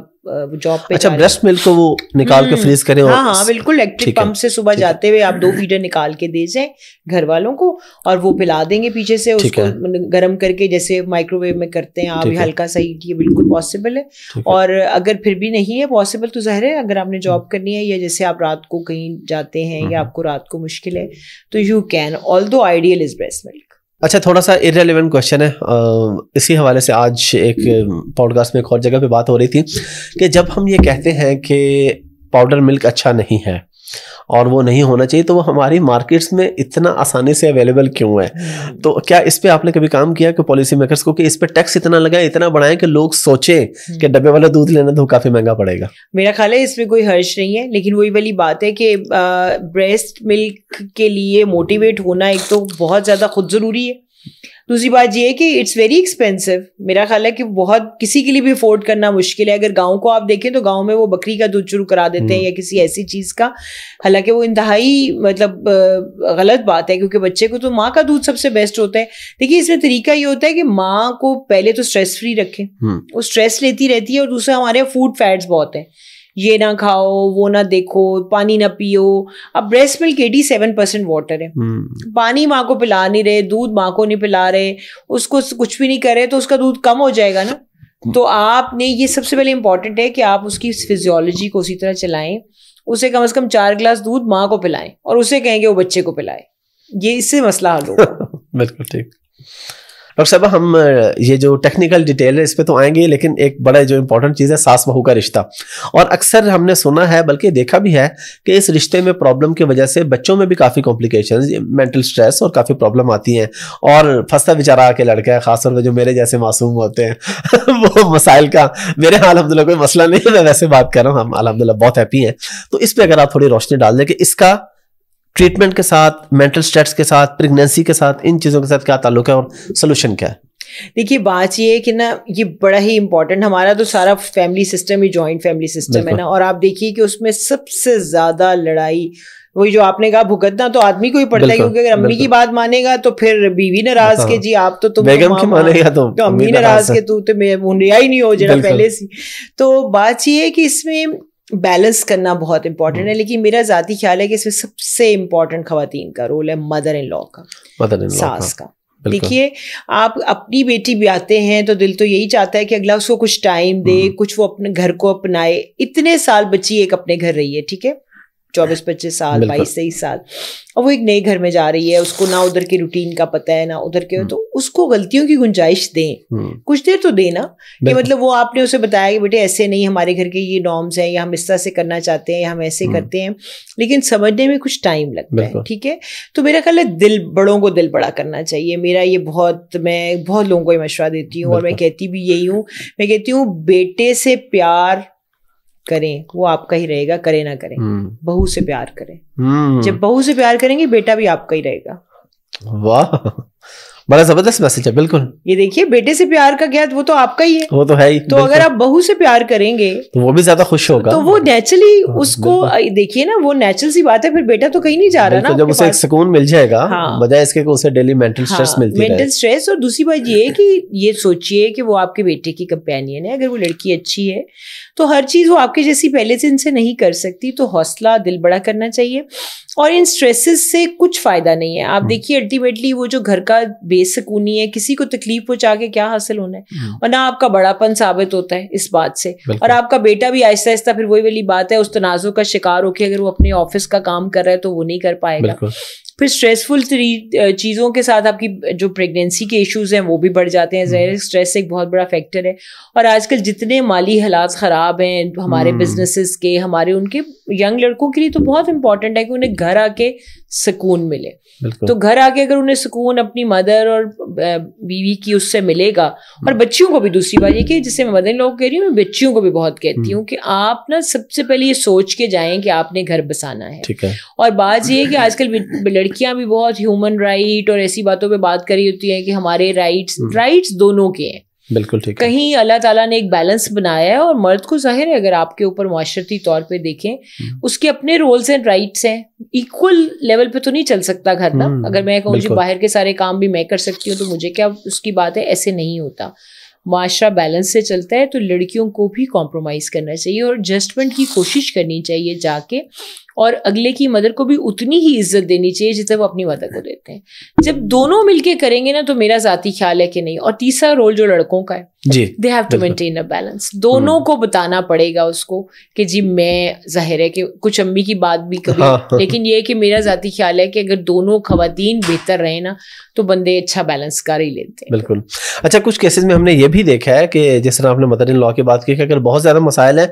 جاب پہ. اچھا, بریسٹ ملک کو وہ نکال کے فریز کریں؟ ہاں بالکل, الیکٹرک پمپ سے صبح جاتے ہوئے آپ 2 فیڈر نکال کے دے جائیں گھر والوں کو, اور وہ پلا دیں گے پیچھے سے, اس کو گرم کر کے جیسے مائکرو ویو میں کرتے ہیں آپ, ہلکا سا ہیٹ, یہ بالکل پاسبل ہے. اور اگر پھر بھی نہیں ہے پاسبل تو ظاہر ہے اگر آپ نے جاب کرنی ہے یا جیسے آپ رات کو کہیں جاتے ہیں یا آپ کو رات کو مشکل ہے تو you can, although ideal is breast milk. اچھا, تھوڑا سا ارریلیونٹ کوشچن ہے, اسی حوالے سے آج ایک پوڈ کاسٹ میں ایک اور جگہ پہ بات ہو رہی تھی کہ جب ہم یہ کہتے ہیں کہ پاؤڈر ملک اچھا نہیں ہے اور وہ نہیں ہونا چاہیے تو وہ ہماری مارکیٹس میں اتنا آسانی سے اویلیبل کیوں ہے؟ تو کیا اس پہ آپ نے کبھی کام کیا کہ پالیسی میکرز کو کہ اس پہ ٹیکس اتنا لگائیں, اتنا بڑھائیں کہ لوگ سوچیں کہ ڈبے والا دودھ لینا تو کافی مہنگا پڑے گا؟ میرا خیال ہے اس میں کوئی حرج نہیں ہے, لیکن وہی والی بات ہے کہ بریسٹ ملک کے لیے موٹیویٹ ہونا ایک تو بہت زیادہ خود ضروری ہے, دوسری بات یہ ہے کہ اٹس ویری ایکسپینسو. میرا خیال ہے کہ بہت کسی کے لیے بھی افورڈ کرنا مشکل ہے. اگر گاؤں کو آپ دیکھیں تو گاؤں میں وہ بکری کا دودھ شروع کرا دیتے ہیں یا کسی ایسی چیز کا, حالانکہ وہ انتہائی مطلب غلط بات ہے, کیونکہ بچے کو تو ماں کا دودھ سب سے بیسٹ ہوتا ہے. دیکھیے اس میں طریقہ یہ ہوتا ہے کہ ماں کو پہلے تو اسٹریس فری رکھیں, وہ اسٹریس لیتی رہتی ہے, اور دوسرا ہمارے فوڈ فیٹس بہت ہیں, یہ نہ کھاؤ وہ نہ دیکھو, پانی نہ پیو. اب بریسٹ ملک 87% واٹر ہے, پانی ماں کو پلا نہیں رہے, دودھ ماں کو نہیں پلا رہے, اس کو کچھ بھی نہیں کر رہے, تو اس کا دودھ کم ہو جائے گا نا. تو آپ نے یہ سب سے پہلے امپورٹنٹ ہے کہ آپ اس کی فزیولوجی کو اسی طرح چلائیں, اسے کم از کم 4 گلاس دودھ ماں کو پلائیں اور اسے کہیں گے وہ بچے کو پلائے, یہ اس سے مسئلہ حل ہوگا. بالکل ٹھیک. ڈاکٹر صاحب, ہم یہ جو ٹیکنیکل ڈیٹیل ہے اس پہ تو آئیں گے, لیکن ایک بڑا جو امپورٹنٹ چیز ہے ساس بہو کا رشتہ, اور اکثر ہم نے سنا ہے بلکہ دیکھا بھی ہے کہ اس رشتے میں پرابلم کی وجہ سے بچوں میں بھی کافی کمپلیکیشنز, مینٹل سٹریس اور کافی پرابلم آتی ہیں, اور پھنستا بیچارہ آ کے لڑکا ہے, خاص طور پہ جو میرے جیسے معصوم ہوتے ہیں وہ مسائل کا, میرے یہاں الحمدللہ کوئی مسئلہ نہیں ہے, میں ویسے بات کر رہا ہوں, ہم الحمدللہ بہت ہیپی ہیں. تو اس پہ اگر آپ تھوڑی روشنی ڈال دیں کہ اس کا ٹریٹمنٹ کے ساتھ, مینٹل سٹریس کے ساتھ, پریگنینسی کے ساتھ, ان چیزوں کے ساتھ کیا تعلق ہے اور سولوشن کیا ہے؟ دیکھیے بات یہ ہے کہ نا یہ بڑا ہی امپورٹنٹ, ہمارا تو سارا فیملی سسٹم ہی جوائنٹ فیملی سسٹم ہے نا, اور آپ دیکھیے کہ اس میں سب سے زیادہ لڑائی وہی جو آپ نے کہا بھگتنا تو آدمی کو ہی پڑتا ہے, کیونکہ اگر امی کی بات مانے گا تو پھر بیوی ناراض کے جی آپ تو تم مانے گا تو امی ناراض کے تو ریا ہی نہیں ہو جڑا پہلے سی. تو بات یہ ہے کہ اس میں بیلنس کرنا بہت امپورٹنٹ ہے, لیکن میرا ذاتی خیال ہے کہ اس میں سب سے امپورٹنٹ خواتین کا رول ہے مدر ان لا کا, ساس کا. دیکھیے آپ اپنی بیٹی بھی آتے ہیں تو دل تو یہی چاہتا ہے کہ اگلا اس کو کچھ ٹائم دے, کچھ وہ اپنے گھر کو اپنائے. اتنے سال بچی ایک اپنے گھر رہی ہے, ٹھیک ہے, 24-25 سال, 22-23 سال, اور وہ ایک نئے گھر میں جا رہی ہے, اس کو نہ ادھر کے روٹین کا پتہ ہے نہ ادھر کے, تو اس کو غلطیوں کی گنجائش دیں, کچھ دیر تو دیں نا, کہ مطلب وہ آپ نے اسے بتایا کہ بیٹے ایسے نہیں, ہمارے گھر کے یہ نارمز ہیں, یا ہم اس طرح سے کرنا چاہتے ہیں, یا ہم ایسے کرتے ہیں, لیکن سمجھنے میں کچھ ٹائم لگتا ہے, ٹھیک ہے. تو میرا خیال ہے بڑوں کو دل بڑا کرنا چاہیے. میرا یہ میں بہت لوگوں کو یہ مشورہ دیتی ہوں, اور میں کہتی بھی یہی ہوں, میں کہتی ہوں بیٹے سے پیار کریں, وہ آپ کا ہی رہے گا, کرے نہ کریں. بہو سے پیار کریں, جب بہو سے پیار کریں گے بیٹا بھی آپ کا ہی رہے گا. واہ, بڑا زبردست میسج ہے. بالکل, یہ دیکھیے بیٹے سے پیار کا کیا, وہ تو آپ کا ہی ہے, وہ تو ہے ہی. تو اگر آپ بہو سے پیار کریں گے تو وہ بھی زیادہ خوش ہوگا, تو وہ نیچرلی اس کو دیکھیے نا, وہ نیچرل سی بات ہے, پھر بیٹا تو کہیں نہیں جا رہا نا, جب اسے ایک سکون مل جائے گا بجائے اس کے کہ اسے ڈیلی مینٹل سٹریس ملتی ہے, مینٹل سٹریس. اور دوسری بات یہ ہے کہ یہ سوچئے کہ وہ آپ کے بیٹے کی کمپینین ہے, اگر وہ لڑکی اچھی ہے تو ہر چیز وہ آپ کے جیسی پہلے سے ان سے نہیں کر سکتی, تو حوصلہ دل بڑا کرنا چاہیے. اور ان سٹریسز سے کچھ فائدہ نہیں ہے. آپ دیکھیے الٹیمیٹلی وہ جو گھر کا بے سکونی ہے, کسی کو تکلیف پہنچا کے کیا حاصل ہونا ہے, اور نہ آپ کا بڑا پن ثابت ہوتا ہے اس بات سے, اور آپ کا بیٹا بھی آہستہ آہستہ پھر وہی والی بات ہے, اس تنازع کا شکار ہو کے اگر وہ اپنے آفس کا کام کر رہا ہے تو وہ نہیں کر پائے گا. پھر اسٹریسفل چیزوں کے ساتھ آپ کی جو پریگنینسی کے ایشوز ہیں وہ بھی بڑھ جاتے ہیں. ظاہر اسٹریس ایک بہت بڑا فیکٹر ہے. اور آج کل جتنے مالی حالات خراب ہیں ہمارے بزنسز کے, ہمارے ان کے ینگ لڑکوں کے لیے تو بہت امپورٹنٹ ہے کہ انہیں گھر آ کے سکون ملے. تو گھر آ کے اگر انہیں سکون اپنی مدر اور بیوی کی اس سے ملے گا, اور بچیوں کو بھی, دوسری بات یہ کہ جسے میں مدر لوگ کہہ رہی ہوں, میں بچیوں کو بھی بہت کہتی ہوں کہ آپ نا سب سے پہلے یہ سوچ کے جائیں کہ آپ نے گھر بسانا ہے. اور بات یہ ہے کہ آج کل لڑکیاں بھی بہت ہیومن رائٹ اور ایسی باتوں پہ بات کری ہوتی ہیں کہ ہمارے رائٹس دونوں کے ہیں. بالکل ٹھیک. کہیں اللہ تعالیٰ نے ایک بیلنس بنایا ہے, اور مرد کو ظاہر ہے اگر آپ کے اوپر معاشرتی طور پہ دیکھیں اس کے اپنے رولز اینڈ رائٹس ہیں. ایکول لیول پہ تو نہیں چل سکتا گھر نا. اگر میں کہوں جی باہر کے سارے کام بھی میں کر سکتی ہوں تو مجھے کیا اس کی بات ہے, ایسے نہیں ہوتا. معاشرہ بیلنس سے چلتا ہے, تو لڑکیوں کو بھی کمپرومائز کرنا چاہیے اور ایڈجسٹمنٹ کی کوشش کرنی چاہیے جا کے, اور اگلے کی مدر کو بھی اتنی ہی عزت دینی چاہیے جتنے وہ اپنی مدر کو دیتے ہیں. جب دونوں مل کے کریں گے نا تو میرا ذاتی خیال ہے کہ نہیں. اور تیسرا رول جو لڑکوں کا ہے, they have to maintain a balance. دونوں کو بتانا پڑے گا اس کو کہ جی میں, ظاہر ہے کہ کچھ امی کی بات بھی کبھی, لیکن یہ کہ میرا ذاتی خیال ہے کہ اگر دونوں خواتین بہتر رہے نا تو بندے اچھا بیلنس کر ہی لیتے ہیں. بالکل. اچھا, کچھ کیسز میں ہم نے یہ بھی دیکھا ہے کہ جس طرح آپ نے مدر ان لا کی بات کی کہ اگر بہت زیادہ مسائل ہیں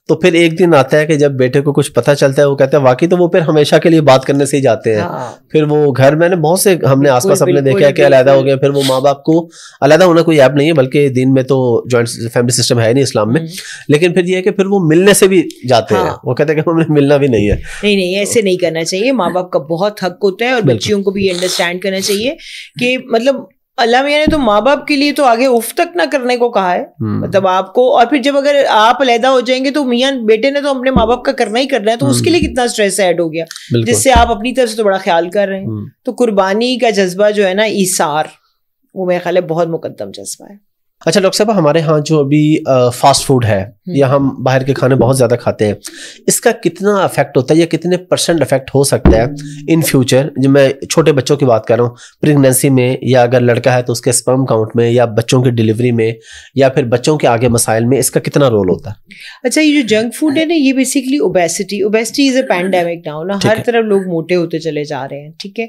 تو پھر ایک دن آتا ہے کہ جب بیٹے کو کچھ پتہ چلتا ہے وہ کہتے ہیں واقعی, تو وہ پھر ہمیشہ کے لیے بات کرنے سے ہی جاتے ہیں. پھر وہ گھر میں نے بہت سے ہم نے آس پاس اپنے دیکھا ہے کہ علیحدہ ہو گئے. پھر وہ ماں باپ کو علیحدہ ہونا کوئی ایپ نہیں ہے, بلکہ دین میں تو جوائنٹ فیملی سسٹم ہے نہیں اسلام میں, لیکن پھر یہ ہے کہ پھر وہ ملنے سے بھی جاتے ہیں. وہ کہتے ہیں کہ ہمیں ملنا بھی نہیں ہے. نہیں, ایسے نہیں کرنا چاہیے. ماں باپ کا بہت حق ہوتا ہے, اور بچیوں کو بھی انڈرسٹینڈ کرنا چاہیے کہ مطلب اللہ میاں نے تو ماں باپ کے لیے تو آگے اف تک نہ کرنے کو کہا ہے, مطلب آپ کو. اور پھر جب اگر آپ علیحدہ ہو جائیں گے تو میاں بیٹے نے تو اپنے ماں باپ کا کرنا ہی کرنا ہے, تو اس کے لیے کتنا اسٹریس ایڈ ہو گیا, جس سے آپ اپنی طرف سے تو بڑا خیال کر رہے ہیں. تو قربانی کا جذبہ جو ہے نا, ایثار, وہ میرے خیال ہے بہت مقدم جذبہ ہے. اچھا ڈاکٹر صاحب, ہمارے ہاں جو ابھی فاسٹ فوڈ ہے یا ہم باہر کے کھانے بہت زیادہ کھاتے ہیں, اس کا کتنا افیکٹ ہوتا ہے یا کتنے % افیکٹ ہو سکتا ہے ان فیوچر؟ جو میں چھوٹے بچوں کی بات کر رہا ہوں, پریگنینسی میں, یا اگر لڑکا ہے تو اس کے اسپرم کاؤنٹ میں, یا بچوں کی ڈلیوری میں, یا پھر بچوں کے آگے مسائل میں, اس کا کتنا رول ہوتا ہے؟ اچھا, یہ جو جنک فوڈ ہے نا, یہ basically obesity is a pandemic now نا. ہر طرف لوگ موٹے ہوتے چلے جا رہے ہیں. ٹھیک ہے,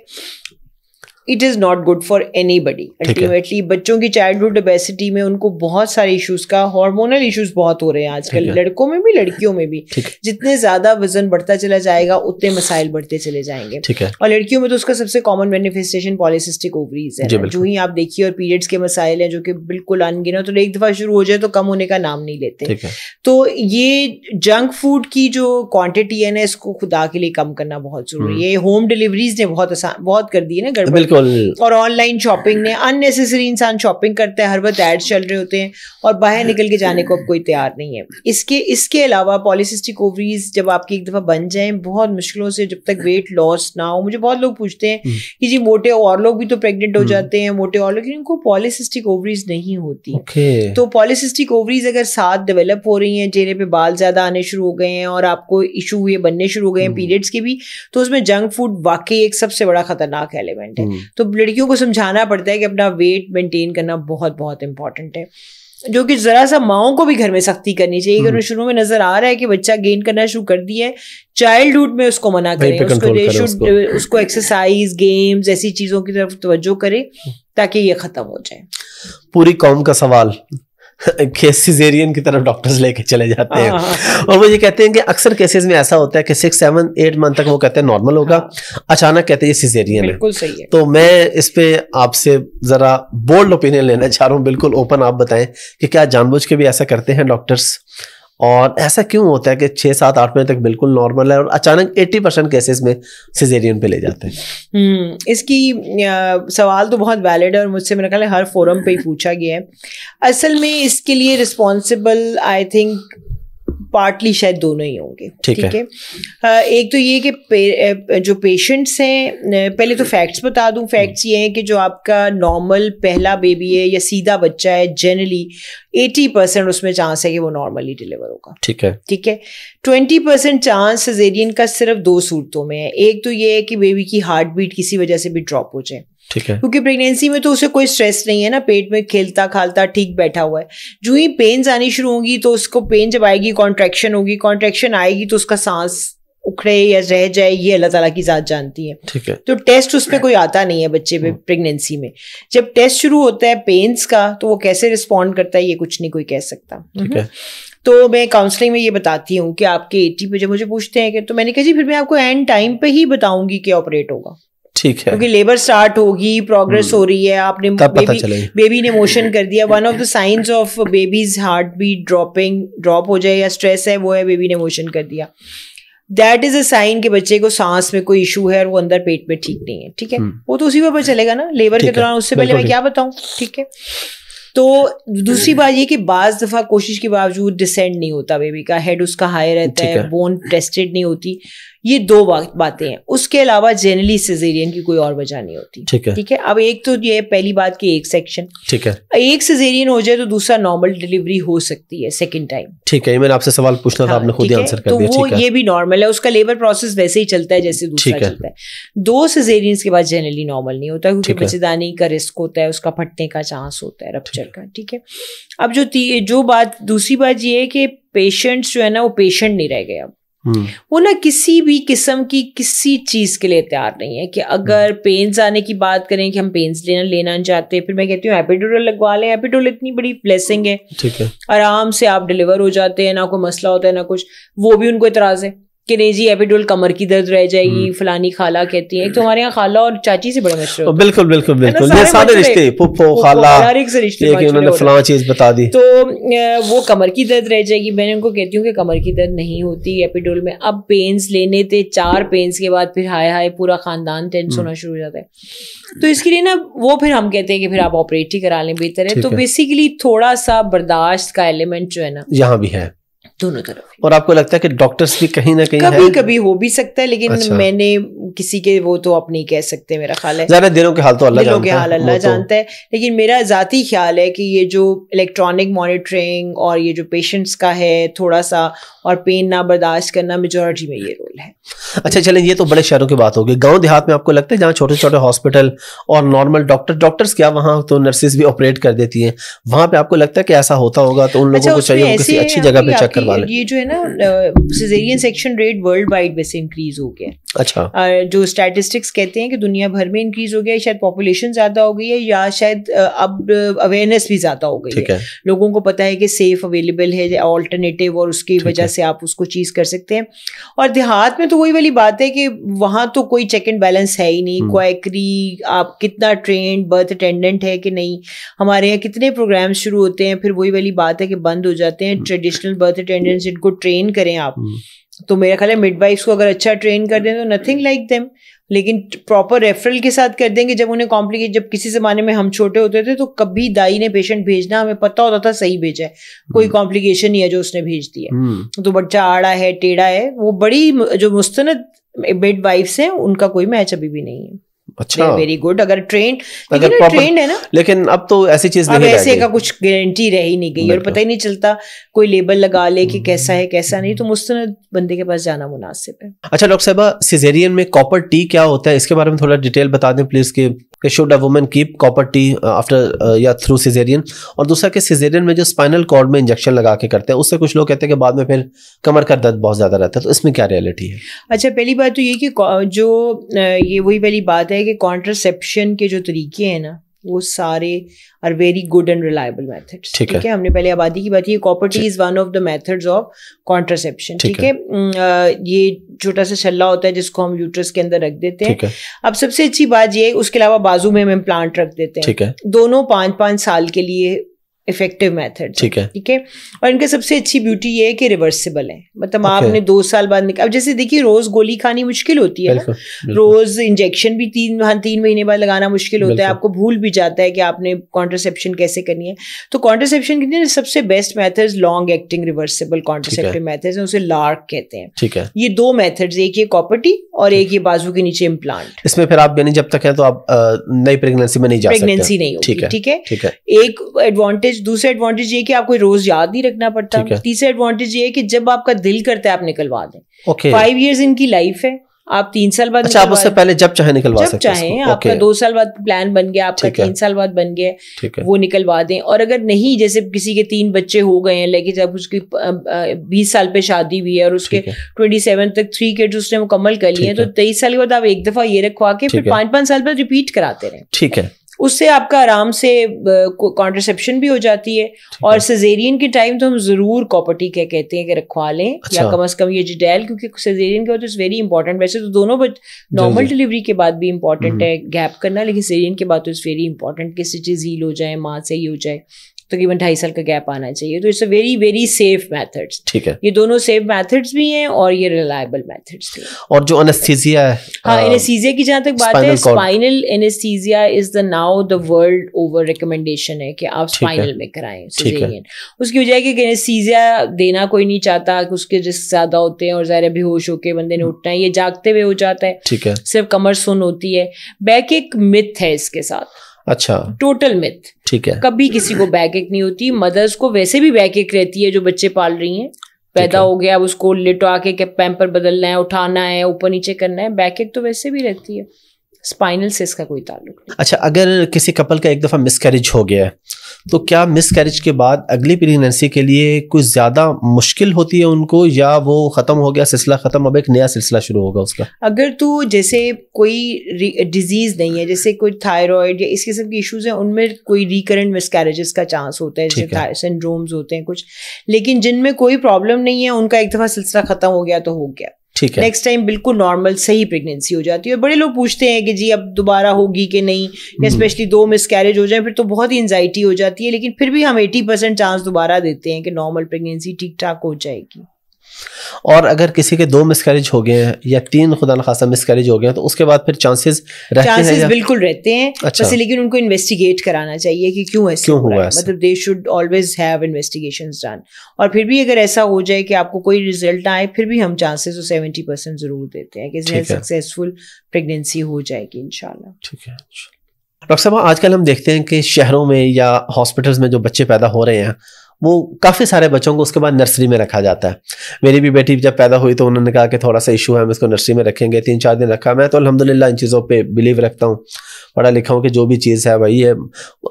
it is not good for anybody. Ultimately بچوں کی چائلڈہڈ اوبیسٹی میں ان کو بہت سارے ایشوز کا, ہارمونل ایشوز بہت ہو رہے ہیں آج کل, لڑکوں میں بھی لڑکیوں میں بھی. جتنے زیادہ وزن بڑھتا چلا جائے گا اتنے مسائل بڑھتے چلے جائیں گے. اور لڑکیوں میں تو اس کا سب سے کامن مینیفیسٹیشن پالیسسٹک اووریز ہے, جو ہی آپ دیکھیے. اور پیریڈس کے مسائل ہیں جو کہ بالکل انگنت, اور ایک دفعہ شروع ہو جائے تو کم ہونے کا نام نہیں لیتے. تو یہ جنک فوڈ کی جو کوانٹٹی ہے نا, اس کو خدا کے لیے کم کرنا بہت ضروری ہے. ہوم ڈلیوریز نے بہت کر دی ہے نا گڑبڑ, اور آن لائن شاپنگ نے اننیسیسری, انسان شاپنگ کرتا ہے, ہر وقت ایڈ چل رہے ہوتے ہیں, اور باہر نکل کے جانے کو اب کوئی تیار نہیں ہے. اس کے علاوہ پالیسسٹک اووریز جب آپ کی ایک دفعہ بن جائیں, بہت مشکلوں سے جب تک ویٹ لاس نہ ہو. مجھے بہت لوگ پوچھتے ہیں کہ جی موٹے اور لوگ بھی تو پریگننٹ ہو جاتے ہیں, موٹے اور لوگ, ان کو پالیسسٹک اووریز نہیں ہوتی. تو پالیسسٹک اووریز اگر ساتھ ڈیولپ ہو رہی ہیں, چہرے پہ بال زیادہ آنے شروع ہو گئے ہیں, اور آپ کو ایشو یہ بننے شروع ہو گئے ہیں پیریڈس کے بھی, تو اس میں جنک فوڈ واقعی ایک سب سے بڑا خطرناک ایلیمنٹ ہے. تو لڑکیوں کو سمجھانا پڑتا ہے کہ اپنا ویٹ مینٹین کرنا بہت بہت امپورٹنٹ ہے, جو کہ ذرا سا ماؤں کو بھی گھر میں سختی کرنی چاہیے. اگر شروع میں نظر آ رہا ہے کہ بچہ گین کرنا شروع کر دیا ہے, چائلڈہڈ میں اس کو منع کریں, اس کو ایکسرسائز, گیمز, ایسی چیزوں کی طرف توجہ کرے تاکہ یہ ختم ہو جائے. پوری قوم کا سوال کہ سیزیرین کی طرف ڈاکٹرز لے کے چلے جاتے ہیں, اور وہ یہ کہتے ہیں کہ اکثر کیسز میں ایسا ہوتا ہے کہ 6, 7, 8 منتھ تک وہ کہتے ہیں نارمل ہوگا, اچانک کہتے ہیں یہ سیزیرین ہے. بالکل صحیح ہے. تو میں اس پہ آپ سے ذرا بولڈ اوپینین لینا چاہ رہا ہوں, بالکل اوپن آپ بتائیں کہ کیا جان بوجھ کے بھی ایسا کرتے ہیں ڈاکٹرز, اور ایسا کیوں ہوتا ہے کہ 6, 7, 8 مہینے تک بالکل نارمل ہے اور اچانک 80% کیسز میں سیزیرین پہ لے جاتے ہیں؟ اس کی سوال تو بہت ویلڈ ہے, اور مجھ سے میرا خیال ہے ہر فورم پہ ہی پوچھا گیا ہے. اصل میں اس کے لیے رسپانسبل آئی تھنک پارٹلی شاید دونوں ہی ہوں گے. ٹھیک ہے, ایک تو یہ کہ جو پیشنٹس ہیں, پہلے تو فیکٹس بتا دوں. فیکٹس یہ ہیں کہ جو آپ کا نارمل پہلا بیبی ہے یا سیدھا بچہ ہے, جنرلی 80% اس میں چانس ہے کہ وہ نارملی ڈیلیور ہوگا. ٹھیک ہے. 20% چانس سیزیرین کا صرف 2 صورتوں میں ہے. ایک تو یہ ہے کہ بیبی کی ہارٹ بیٹ کسی وجہ سے بھی ڈراپ ہو جائے, کیونکہ پریگنینسی میں تو اسے کوئی اسٹریس نہیں ہے نا, پیٹ میں کھیلتا کھالتا ٹھیک بیٹھا ہوا ہے. جو ہی پینز آنی شروع ہوں گی تو اس کو پین جب آئے گی, کانٹریکشن ہوگی, کانٹریکشن آئے گی تو اس کا سانس اکھڑے یا رہ جائے یہ اللہ تعالیٰ کی ذات جانتی ہے. ٹھیک ہے. تو ٹیسٹ اس پہ کوئی آتا نہیں ہے بچے پہ پریگنینسی میں. جب ٹیسٹ شروع ہوتا ہے پینس کا تو وہ کیسے رسپونڈ کرتا ہے یہ کچھ نہیں کوئی کہہ سکتا. تو میں کاؤنسلنگ میں یہ بتاتی ہوں کہ آپ کے 80 پہ جب مجھے پوچھتے ہیں کہ تو میں نے کہا جی پھر میں آپ کو اینڈ ٹائم پہ ہی بتاؤں گی کہ آپریٹ ہوگا. ٹھیک ہے. کیونکہ لیبر سٹارٹ ہوگی, پروگرس ہو رہی ہے, آپ نے بیبی نے موشن کر دیا. One of the signs of baby's heart beat drop ہو جائے یا اسٹریس ہے وہ ہے بیبی نے موشن کر دیا. دیٹ از اے سائن کہ بچے کو سانس میں کوئی ایشو ہے اور وہ اندر پیٹ میں ٹھیک نہیں ہے. ٹھیک ہے, وہ تو اسی پہ چلے گا نا لیبر کے دوران, اس سے پہلے میں کیا بتاؤں. ٹھیک ہے. تو دوسری بات یہ کہ بعض دفعہ کوشش کے باوجود ڈسینڈ نہیں ہوتا بیبی کا, ہیڈ اس کا ہائی رہتا ہے, بون ٹیسٹڈ نہیں ہوتی. یہ دو باتیں ہیں. اس کے علاوہ جنرلی سیزیرین کی کوئی اور وجہ نہیں ہوتی. ٹھیک ہے. اب ایک تو یہ پہلی بات کہ ایک سیکشن, ٹھیک ہے, ایک سیزیرین ہو جائے تو دوسرا نارمل ڈلیوری ہو سکتی ہے سیکنڈ ٹائم. ٹھیک ہے, یہ میں نے آپ سے سوال پوچھنا تھا, آپ نے خود ہی آنسر کر دیا. تو وہ یہ بھی نارمل ہے, اس کا لیبر پروسیس ویسے ہی چلتا ہے جیسے دوسرا چلتا ہے. 2 سیزیرینز کے بعد جنرلی نارمل نہیں ہوتا کیونکہ بچے دانی کا رسک ہوتا ہے, اس کا پھٹنے کا چانس ہوتا ہے, رپچر کا. ٹھیک ہے. اب جو بات دوسری بات یہ ہے کہ پیشنٹس جو ہے نا وہ پیشنٹ نہیں رہ گئے. اب وہ نا کسی بھی قسم کی کسی چیز کے لیے تیار نہیں ہے کہ اگر پینز آنے کی بات کریں کہ ہم پینز لینا چاہتے, پھر میں کہتی ہوں ایپیڈورل لگوا لیں. ایپیڈورل اتنی بڑی بلیسنگ ہے, آرام سے آپ ڈلیور ہو جاتے ہیں, نہ کوئی مسئلہ ہوتا ہے نہ کچھ. وہ بھی ان کو اعتراض ہے کہ نہیں جی ایپیڈورل کمر کی درد رہ جائے گی, فلانی خالہ کہتی ہیں. تو ہمارے یہاں خالہ اور چاچی سے بڑے مشہور ہوتے ہیں. بالکل یہ سارے رشتے, پھپھو خالہ, ہر ایک سے رشتے انہوں نے فلاں چیز بتا دی. تو وہ کمر کی درد رہ جائے گی. میں نے ان کو کہتی ہوں کہ کمر کی درد نہیں ہوتی ایپیڈورل میں. اب پینز لینے تھے 4 پینز کے بعد پھر ہائے پورا خاندان ٹینس ہونا شروع ہو جاتا ہے. تو اس کے لیے نا وہ پھر ہم کہتے ہیں کہ پھر آپ آپریٹ ہی کرا لیں بہتر ہے. تو بیسیکلی تھوڑا سا برداشت کا ایلیمنٹ جو ہے نا یہاں بھی ہے دونوں طرف. اور آپ کو لگتا ہے کہ ڈاکٹرز بھی کہیں نہ کہیں کبھی ہو بھی سکتا ہے, لیکن میں نے کسی کے وہ تو آپ نہیں کہہ سکتے. میرا خیال ہے زیادہ دلوں کے حال تو اللہ جانتا ہے. لیکن میرا ذاتی خیال ہے کہ یہ جو الیکٹرانک مانیٹرنگ اور یہ جو پیشنٹس کا ہے تھوڑا سا اور پین نہ برداشت کرنا, میجورٹی میں یہ رول ہے. اچھا چلیں, یہ تو بڑے شہروں کی بات ہوگی. گاؤں دیہات میں آپ کو لگتا ہے جہاں چھوٹے چھوٹے ہاسپٹل اور نارمل ڈاکٹرز کیا وہاں تو نرسز بھی آپریٹ کر دیتی ہیں, وہاں پہ آپ کو لگتا ہے کہ ایسا ہوتا ہوگا تو ان لوگوں کو چاہیے کسی اچھی جگہ پہ چیک کروا لیں. یہ جو ہے نا caesarean section rate worldwide ویسے انکریز ہو گیا. اچھا, جو اسٹیٹسٹکس کہتے ہیں کہ دنیا بھر میں انکریز ہو گیا, شاید پاپولیشن زیادہ ہو گئی ہے یا شاید اب اویئرنیس بھی زیادہ ہو گئی ہے. لوگوں کو پتہ ہے کہ سیف اویلیبل ہے آلٹرنیٹیو, اور اس کی وجہ سے آپ اس کو چیز کر سکتے ہیں. اور دیہات میں تو وہی والی بات ہے کہ وہاں تو کوئی چیک اینڈ بیلنس ہے ہی نہیں. کوائکری آپ کتنا ٹرینڈ برتھ اٹینڈنٹ ہے کہ نہیں, ہمارے یہاں کتنے پروگرام شروع ہوتے ہیں پھر وہی والی بات ہے کہ بند ہو جاتے ہیں. ٹریڈیشنل برتھ اٹینڈنٹس ان کو ٹرین کریں آپ, تو میرا خیال ہے مڈ وائفس کو اگر اچھا ٹرین کر دیں تو نتھنگ لائک دیم, لیکن پراپر ریفرل کے ساتھ کر دیں گے. جب انہیں کمپلیکیٹ, جب کسی زمانے میں ہم چھوٹے ہوتے تھے تو کبھی دائی نے پیشنٹ بھیجنا ہمیں پتہ ہوتا تھا صحیح بھیجا ہے, کوئی کمپلیکیشن نہیں ہے جو اس نے بھیج دی ہے. تو بچہ آڑا ہے ٹیڑھا ہے, وہ بڑی جو مستند مڈ وائفس ہیں ان کا کوئی میچ ابھی بھی نہیں ہے. اچھا ویری گڈ اگر ٹرینڈ ہے نا, لیکن اب تو ایسی چیز نہیں, ایسے کا کچھ گارنٹی رہ ہی نہیں گئی اور پتہ ہی نہیں چلتا. کوئی لیبل لگا لے کہ کیسا ہے کیسا نہیں, تو مستند بندے کے پاس جانا مناسب ہے. اچھا ڈاکٹر صاحبہ, سیزیرین میں کاپر ٹی کیا ہوتا ہے, اس کے بارے میں تھوڑا ڈیٹیل بتا دیں پلیز کہ should a woman keep copper T after یا تھرو سیزیرین. اور دوسرا کہ سیزیرین میں جو اسپائنل کارڈ میں انجیکشن لگا کے کرتے ہیں اس سے کچھ لوگ کہتے ہیں کہ بعد میں پھر کمر کا درد بہت زیادہ رہتا ہے, تو اس میں کیا ریئلٹی ہے؟ اچھا پہلی بات تو یہ کہ جو یہ وہی والی بات ہے کہ کانٹرسیپشن کے جو طریقے ہیں نا وہ سارے are very good and reliable methods. ٹھیک ہے, ہم نے پہلے آبادی کی بات کی, copper T is one of the methods of contraception. ٹھیک ہے, یہ چھوٹا سا چھلا ہوتا ہے جس کو ہم یوٹرس کے اندر رکھ دیتے ہیں. اب سب سے اچھی بات یہ ہے, اس کے علاوہ بازو میں ہم امپلانٹ رکھ دیتے ہیں, دونوں 5-5 سال کے لیے افیکٹو میتھڈ. ٹھیک ہے, اور ان کا سب سے اچھی بیوٹی یہ ہے کہ ریورسیبل ہے. مطلب آپ نے 2 سال بعد اب جیسے دیکھیے روز گولی کھانی مشکل ہوتی ہے نا, روز انجیکشن بھی 3 مہینے بعد لگانا مشکل ہوتا ہے, آپ کو بھول بھی جاتا ہے کہ آپ نے کانٹرسیپشن کیسے کرنی ہے. تو کانٹرسیپشن کے سب سے best method long acting reversible contraceptive method ہیں, اسے لارک کہتے ہیں. ٹھیک ہے, یہ 2 میتھڈ, ایک یہ کاپر ٹی اور ایک یہ بازو کے نیچے امپلانٹ. اس میں پھر آپ یعنی جب تک ہیں تو آپ نئی پریگنینسی میں نہیں جا سکتے, پریگنینسی نہیں ہوگی. ٹھیک ہے, ایک ایڈوانٹیج. دوسرا ایڈوانٹیج یہ کہ آپ کو روز یاد نہیں رکھنا پڑتا. تیسرا ایڈوانٹیج یہ ہے کہ جب آپ کا دل کرتا ہے آپ نکلوا دیں. 5 years ان کی لائف ہے, آپ 3 سال بعد اچھا آپ اس سے پہلے جب چاہے نکلوا سکتے ہیں, جب چاہیں آپ کا 2 سال بعد پلان بن گیا, آپ کا 3 سال بعد بن گیا, وہ نکلوا دیں. اور اگر نہیں, جیسے کسی کے 3 بچے ہو گئے ہیں لیکن جب اس کی 20 سال پہ شادی ہوئی ہے اور اس کے 27 تک 3 kids اس نے مکمل کر لیے ہیں, تو 23 سال کے بعد آپ ایک دفعہ یہ رکھوا کے پھر 5 سال بعد ریپیٹ کراتے رہیں. ٹھیک ہے, اس سے آپ کا آرام سے کانٹرسیپشن بھی ہو جاتی ہے. اور سیزیرین کے ٹائم تو ہم ضرور کاپرٹی کہتے ہیں کہ رکھوا لیں, یا کم از کم یہ جڈیل, کیونکہ سیزیرین کے بعد اٹس ویری امپورٹنٹ. ویسے تو دونوں نارمل ڈلیوری کے بعد بھی امپورٹنٹ ہے گیپ کرنا, لیکن سیزیرین کے بعد تو اٹس ویری امپورٹنٹ کہ سٹیچز ہیل ہو جائیں, ماں صحیح ہو جائے, تقریباً 2.5 سال کا گیپ آنا چاہیے. تو it's a very very safe methods. ٹھیک ہے, یہ دونوں سیف میتھڈس بھی ہیں اور یہ ریلائبل میتھڈس بھی ہیں. اور جو انستھیزیا ہے, ہاں انستھیزیا کی جہاں تک بات ہے, spinal anaesthesia is the now the world over recommendation ہے کہ آپ اسپائنل میں کرائیں سیزیرین. اس کی وجہ ہے کہ انستھیزیا دینا کوئی نہیں چاہتا, کہ اس کے جس زیادہ ہوتے ہیں اور ظاہر بے ہوش ہو کے بندے نے اٹھنا ہے, یہ جاگتے ہوئے ہو جاتا ہے. ٹھیک ہے, صرف کمر سن ہوتی ہے. بیک ایک متھ ہے اس کے ساتھ, اچھا ٹوٹل متھ. ٹھیک ہے, کبھی کسی کو بیک ایک نہیں ہوتی. مدرس کو ویسے بھی بیک ایک رہتی ہے جو بچے پال رہی ہیں, پیدا ہو گیا اب اس کو لٹا کے پیمپر بدلنا ہے, اٹھانا ہے, اوپر نیچے کرنا ہے. بیک ایک تو ویسے بھی رہتی ہے, اسپائنل سے اس کا کوئی تعلق نہیں. اچھا اگر کسی کپل کا ایک دفعہ مس کیریج ہو گیا ہے, تو کیا مس کیریج کے بعد اگلی پریگنینسی کے لیے کچھ زیادہ مشکل ہوتی ہے ان کو, یا وہ ختم ہو گیا سلسلہ ختم, اب ایک نیا سلسلہ شروع ہوگا اس کا؟ اگر تو جیسے کوئی ڈیزیز نہیں ہے, جیسے کوئی تھائرائڈ یا اس قسم کے ایشوز ہیں, ان میں کوئی ریکرنٹ مس کیریجز کا چانس ہوتا ہے, جیسے سنڈرومز ہوتے ہیں کچھ. لیکن جن میں کوئی پرابلم نہیں ہے, ان کا ایک دفعہ سلسلہ ختم ہو گیا تو ہو گیا. نیکسٹ ٹائم بالکل نارمل صحیح پریگنینسی ہو جاتی ہے. اور بڑے لوگ پوچھتے ہیں کہ جی اب دوبارہ ہوگی کہ نہیں, یا اسپیشلی 2 مس کیریج ہو جائیں پھر تو بہت ہی انزائٹی ہو جاتی ہے. لیکن پھر بھی ہم 80% چانس دوبارہ دیتے ہیں کہ نارمل پریگنینسی ٹھیک ٹھاک ہو جائے گی. اور اگر کسی کے 2 مس کیریج ہو گئے ہیں یا 3 خدا نخواستہ مس کیریج ہو گئے ہیں, تو اس کے بعد پھر چانسز بالکل رہتے ہیں. بس لیکن ان کو انویسٹیگیٹ کرانا چاہیے کہ کیوں ایسے ہوا ہے, مطلب they should always have investigations done. اور پھر بھی اگر ایسا ہو جائے کہ آپ کو کوئی رزلٹ آئے, پھر بھی ہم چانسز 70% ضرور دیتے ہیں کہ سکسیسفل پریگنینسی ہو جائے گی انشاءاللہ. ٹھیک ہے. ڈاکٹر صاحب آج کل ہم دیکھتے ہیں کہ شہروں میں یا ہاسپٹلس میں جو بچے پیدا ہو رہے ہیں, وہ کافی سارے بچوں کو اس کے بعد نرسری میں رکھا جاتا ہے. میری بھی بیٹی جب پیدا ہوئی تو انہوں نے کہا کہ تھوڑا سا ایشو ہے, ہم اس کو نرسری میں رکھیں گے. 3-4 دن رکھا. میں تو الحمدللہ ان چیزوں پہ بلیو رکھتا ہوں, پڑھا لکھا ہوں کہ جو بھی چیز ہے وہی ہے.